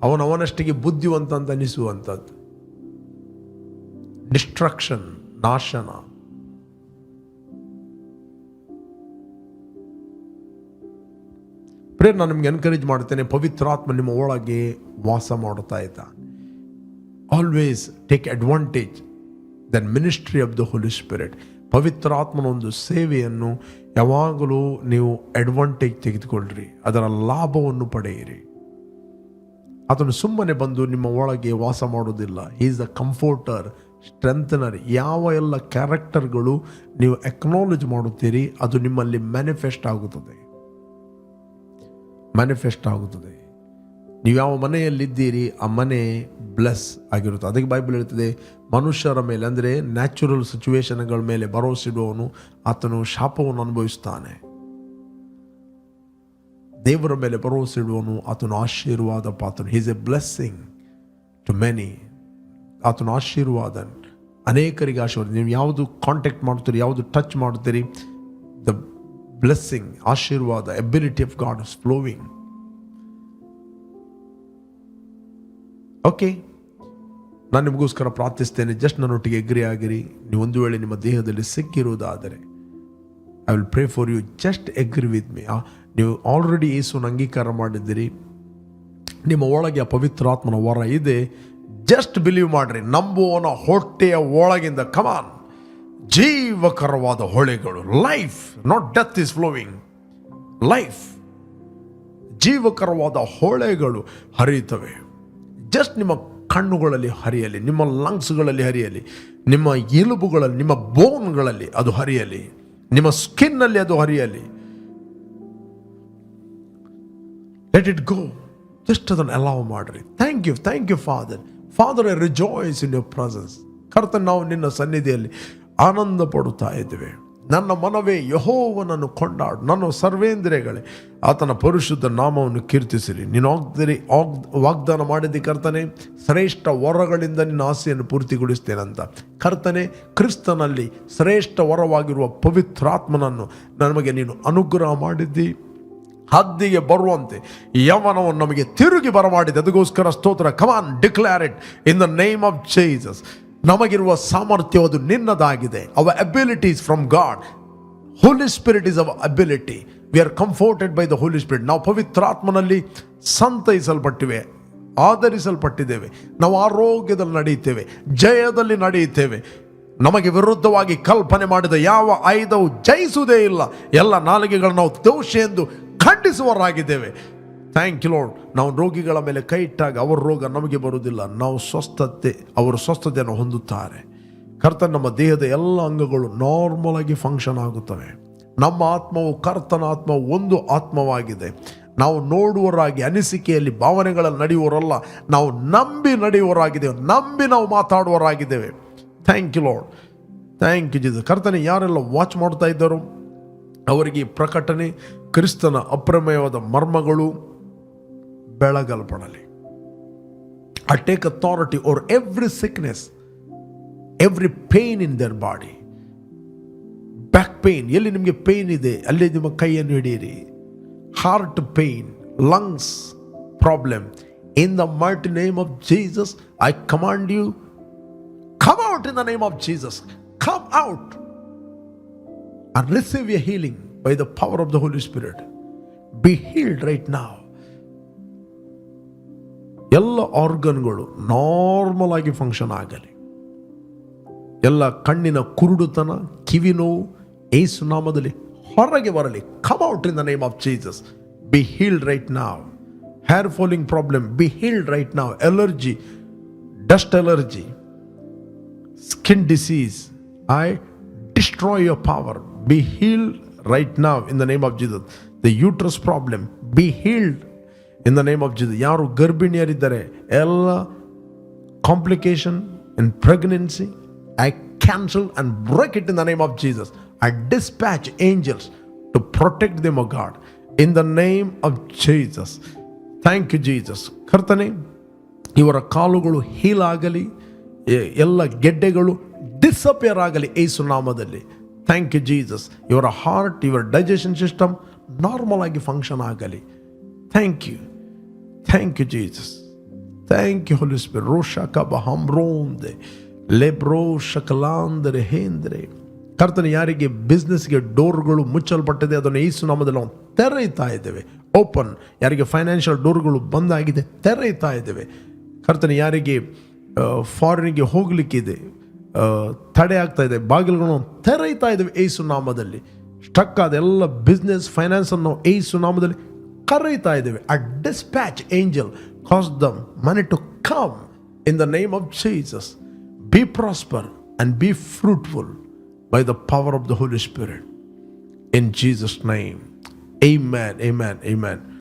ಅವನವನಷ್ಟಿಗೆ ಬುದ್ಧಿವಂತ ಅಂತ ಅನಿಸುವಂಥದ್ದು. ಡಿಸ್ಟ್ರಕ್ಷನ್, ನಾಶನ. ಪ್ರೇರ್, ನಾನು ನಿಮ್ಗೆ ಎನ್ಕರೇಜ್ ಮಾಡ್ತೇನೆ, ಪವಿತ್ರಾತ್ಮ ನಿಮ್ಮ ಒಳಗೆ ವಾಸ ಮಾಡುತ್ತಾ ಇದ್ದಾನೆ. Always take advantage then ministry of the Holy Spirit. ಪವಿತ್ರಾತ್ಮನ ಒಂದು ಸೇವೆಯನ್ನು ಯಾವಾಗಲೂ ನೀವು ಅಡ್ವಾಂಟೇಜ್ ತೆಗೆದುಕೊಳ್ಳ್ರಿ, ಅದರ ಲಾಭವನ್ನು ಪಡೆಯಿರಿ. ಅದನ್ನು ಸುಮ್ಮನೆ ಬಂದು ನಿಮ್ಮ ಒಳಗೆ ವಾಸ ಮಾಡೋದಿಲ್ಲ. He is the comforter, strengthener. ಯಾವ ಎಲ್ಲ ಕ್ಯಾರೆಕ್ಟರ್ಗಳು ನೀವು ಅಕ್ನಾಲೇಜ್ ಮಾಡುತ್ತೀರಿ ಅದು ನಿಮ್ಮಲ್ಲಿ ಮ್ಯಾನಿಫೆಸ್ಟ್ ಆಗುತ್ತದೆ. ನೀವು ಯಾವ ಮನೆಯಲ್ಲಿದ್ದೀರಿ ಆ ಮನೆ ಬ್ಲೆಸ್ ಆಗಿರುತ್ತೆ. ಅದಕ್ಕೆ ಬೈಬಲ್ ಹೇಳ್ತದೆ, ಮನುಷ್ಯರ ಮೇಲೆ ಅಂದರೆ ನ್ಯಾಚುರಲ್ ಸಿಚುವೇಶನ್ಗಳ ಮೇಲೆ ಭರವಸೆಡುವವನು ಆತನು ಶಾಪವನ್ನು ಅನುಭವಿಸ್ತಾನೆ. ದೇವರ ಮೇಲೆ ಭರವಸೆ ಇಡುವನು ಆತನು ಆಶೀರ್ವಾದ ಪಾತ್ರನು. He is a blessing to many. ಆತನು ಆಶೀರ್ವಾದ, ಅನೇಕರಿಗೆ ಆಶೀರ್ವಾದ. ನೀವು ಯಾವುದು ಕಾಂಟ್ಯಾಕ್ಟ್ ಮಾಡ್ತೀರಿ, ಯಾವುದು ಟಚ್ ಮಾಡ್ತೀರಿ, ದ ಬ್ಲೆಸ್ಸಿಂಗ್, ಆಶೀರ್ವಾದ, ability of god is flowing. Okay, ನಾನು ನಿಮಗೋಸ್ಕರ ಪ್ರಾರ್ಥಿಸ್ತೇನೆ. ಜಸ್ಟ್ ನನ್ನೊಟ್ಟಿಗೆ ಎಗ್ರಿ ಆಗಿರಿ. ನೀವು ಒಂದು ವೇಳೆ ನಿಮ್ಮ ದೇಹದಲ್ಲಿ ಸಿಕ್ಕಿರುವುದಾದರೆ I will pray for you. Just agree with me. ನೀವು ಆಲ್ರೆಡಿ ಯೇಸುವನ್ನು ಅಂಗೀಕಾರ ಮಾಡಿದ್ದೀರಿ, ನಿಮ್ಮ ಒಳಗೆ ಆ ಪವಿತ್ರಾತ್ಮನ ವರ ಇದೆ. ಜಸ್ಟ್ ಬಿಲೀವ್ ಮಾಡ್ರಿ. ನಂಬುವನ ಹೊಟ್ಟೆಯ ಒಳಗಿಂದ ಕಮಾನ್ ಜೀವಕರವಾದ ಹೊಳೆಗಳು, life, not death is flowing, life, ಜೀವಕರವಾದ ಹೊಳೆಗಳು ಹರಿಯುತ್ತವೆ. ಜಸ್ಟ್ ನಿಮ್ಮ ಕಣ್ಣುಗಳಲ್ಲಿ ಹರಿಯಲಿ, ನಿಮ್ಮ ಲಂಗ್ಸ್ಗಳಲ್ಲಿ ಹರಿಯಲಿ, ನಿಮ್ಮ ಎಲುಬುಗಳಲ್ಲಿ, ನಿಮ್ಮ ಬೋನ್ಗಳಲ್ಲಿ ಅದು ಹರಿಯಲಿ, ನಿಮ್ಮ ಸ್ಕಿನ್ನಲ್ಲಿ ಅದು ಹರಿಯಲಿ. Let it go. ಜಸ್ಟ್ ಅದನ್ನು ಅಲೌ ಮಾಡ್ರಿ. Thank you Father. Father, I rejoice in your presence. ಕರ್ತನೆ, ನಾವು ನಿನ್ನ ಸನ್ನಿಧಿಯಲ್ಲಿ ಆನಂದ ಪಡುತ್ತಾ ಇದ್ದೇವೆ. ನನ್ನ ಮನವೇ ಯೆಹೋವನನ್ನು ಕೊಂಡಾಡು, ನನ್ನ ಸರ್ವೇಂದ್ರಿಯಗಳೇ ಆತನ ಪರಿಶುದ್ಧ ನಾಮವನ್ನು ಕೀರ್ತಿಸಿರಿ. ನೀನು ವಾಗ್ದಾನ ಮಾಡಿದ್ದಿ ಕರ್ತನೆ, ಶ್ರೇಷ್ಠ ವರಗಳಿಂದ ನಿನ್ನ ಆಸೆಯನ್ನು ಪೂರ್ತಿಗೊಳಿಸ್ತೇನಂತ. ಕರ್ತನೆ, ಕ್ರಿಸ್ತನಲ್ಲಿ ಶ್ರೇಷ್ಠ ವರವಾಗಿರುವ ಪವಿತ್ರಾತ್ಮನನ್ನು ನಮಗೆ ನೀನು ಅನುಗ್ರಹ ಮಾಡಿದ್ದಿ. ಹದ್ದಿಗೆ ಬರುವಂತೆ ಯೌವನವನ್ನು ನಮಗೆ ತಿರುಗಿ ಬರಮಾಡಿದೆ. ಅದಕ್ಕೋಸ್ಕರ ಸ್ತೋತ್ರ. Come on, declare it in the name of Jesus. ನಮಗಿರುವ ಸಾಮರ್ಥ್ಯ ಅದು ನಿನ್ನದಾಗಿದೆ. Our abilities from God. Holy Spirit is our ability. We are comforted by the Holy Spirit. ನಾವು ಪವಿತ್ರಾತ್ಮನಲ್ಲಿ ಸಂತೈಸಲ್ಪಟ್ಟಿವೆ, ಆಧರಿಸಲ್ಪಟ್ಟಿದ್ದೇವೆ. ನಾವು ಆರೋಗ್ಯದಲ್ಲಿ ನಡೆಯುತ್ತೇವೆ, ಜಯದಲ್ಲಿ ನಡೆಯುತ್ತೇವೆ. ನಮಗೆ ವಿರುದ್ಧವಾಗಿ ಕಲ್ಪನೆ ಮಾಡಿದ ಯಾವ ಆಯುಧವು ಜಯಿಸುವುದೇ ಇಲ್ಲ. ಎಲ್ಲ ನಾಲಿಗೆಗಳನ್ನು ನಾವು ದೋಷಿ ಎಂದು ಖಂಡಿಸುವವರಾಗಿದ್ದೇವೆ. Thank you lord. ನಾವು ರೋಗಿಗಳ ಮೇಲೆ ಕೈ ಇಟ್ಟಾಗ ಅವರ ರೋಗ ನಮಗೆ ಬರುವುದಿಲ್ಲ, ನಾವು ಅವರು ಸ್ವಸ್ಥತೆಯನ್ನು ಹೊಂದುತ್ತಾರೆ. ಕರ್ತನ, ನಮ್ಮ ದೇಹದ ಎಲ್ಲ ಅಂಗಗಳು ನಾರ್ಮಲ್ ಆಗಿ ಫಂಕ್ಷನ್ ಆಗುತ್ತವೆ. ನಮ್ಮ ಆತ್ಮವು ಕರ್ತನ ಆತ್ಮ ಒಂದು ಆತ್ಮವಾಗಿದೆ. ನಾವು ನೋಡುವವರಾಗಿ, ಅನಿಸಿಕೆಯಲ್ಲಿ, ಭಾವನೆಗಳಲ್ಲಿ ನಡೆಯುವವರಲ್ಲ, ನಾವು ನಂಬಿ ನಡೆಯುವವರಾಗಿದ್ದೇವೆ, ನಂಬಿ ನಾವು ಮಾತಾಡುವವರಾಗಿದ್ದೇವೆ. Thank you Lord. Thank you Jesus. ಕರ್ತನೆ, ಯಾರೆಲ್ಲ ವಾಚ್ ಮಾಡ್ತಾ ಇದ್ದಾರೋ ಅವರಿಗೆ ಪ್ರಕಟಣೆ, ಕ್ರಿಸ್ತನ ಅಪ್ರಮೇಯವಾದ ಮರ್ಮಗಳು ಬೆಳಗಲ್ಪಡಲಿ. I take authority over every sickness, every pain in their body. Back pain, ಎಲ್ಲಿ ನಿಮಗೆ ಪೇನ್ ಇದೆ ಅಲ್ಲಿ ನಿಮ್ಮ ಕೈಯನ್ನು ಹಿಡಿಯಿರಿ. Heart pain, lungs problem, in the mighty name of Jesus I command you, come out in the name of Jesus. Come out and receive your healing by the power of the Holy Spirit. Be healed right now. ಎಲ್ಲ ಆರ್ಗನ್ಗಳು ನಾರ್ಮಲ್ ಆಗಿ ಫಂಕ್ಷನ್ ಆಗಲಿ. ಎಲ್ಲ ಕಣ್ಣಿನ ಕುರುಡುತನ, ಕಿವಿ ನೋವು ಯೇಸು ನಾಮದಲ್ಲಿ ಹೊರಗೆ ಬರಲಿ. Come out in the name of Jesus. Be healed right now. Hair falling problem, be healed right now. Allergy, dust allergy, skin disease, I destroy your power. Be healed right now in the name of Jesus. The uterus problem, be healed in the name of Jesus. ಯಾರು ಗರ್ಭಿಣಿಯರಿದ್ದಾರೆ, ಎಲ್ಲ complication in pregnancy, I cancel and break it in the name of Jesus. I dispatch angels to protect them, O God, in the name of Jesus. Thank you, Jesus. ಕರ್ತನೆ, ಇವರ ಕಾಲುಗಳು ಹೀಲ್ ಆಗಲಿ, ಎಲ್ಲ ಗೆಡ್ಡೆಗಳು ಡಿಸಪಿಯರ್ ಆಗಲಿ ಯೇಸು ನಾಮದಲ್ಲಿ. Thank you Jesus. ಇವರ ಹಾರ್ಟ್, ಇವರ ಡೈಜೆಷನ್ ಸಿಸ್ಟಮ್ ನಾರ್ಮಲ್ ಆಗಿ ಫಂಕ್ಷನ್ ಆಗಲಿ. Thank you Jesus. Thank you Holy Spirit. ರೋಷಕ ಬಹಮ್ರೋಂದೆ ಲೆಬ್ರೋ ಶಕಲಾಂದರೆ ಹೇಂದ್ರೆ. ಕರ್ತನೆ, ಯಾರಿಗೆ ಬಿಸ್ನೆಸ್ಗೆ ಡೋರ್ಗಳು ಮುಚ್ಚಲ್ಪಟ್ಟಿದೆ ಅದನ್ನು ಯೇಸು ನಾಮದಲ್ಲಿ ನಾವು ತೆರೆಯುತ್ತಾ ಇದ್ದೇವೆ. ಓಪನ್. ಯಾರಿಗೆ ಫೈನಾನ್ಷಿಯಲ್ ಡೋರ್ಗಳು ಬಂದಾಗಿದೆ ತೆರೆಯುತ್ತಾ ಇದ್ದೇವೆ. ಕರ್ತನೆ, ಯಾರಿಗೆ ಫಾರಿನ್ಗೆ ಹೋಗಲಿಕ್ಕಿದೆ, ತಡೆ ಆಗ್ತಾ ಇದೆ, ಬಾಗಿಲುಗಳನ್ನು ತೆರೆಯುತ್ತಾ ಇದ್ದೇವೆ ಯೇಸು ನಾಮದಲ್ಲಿ. ಸ್ಟಕ್ ಆದ ಎಲ್ಲ ಬಿಸ್ನೆಸ್, ಫೈನಾನ್ಸನ್ನು ಯೇಸು ನಾಮದಲ್ಲಿ ಕರೆಯುತ್ತಾ ಇದ್ದೇವೆ. I dispatch angel, cause them money to come in the name of Jesus. Be prosper and be fruitful by the power of the Holy Spirit. In Jesus' name. Amen.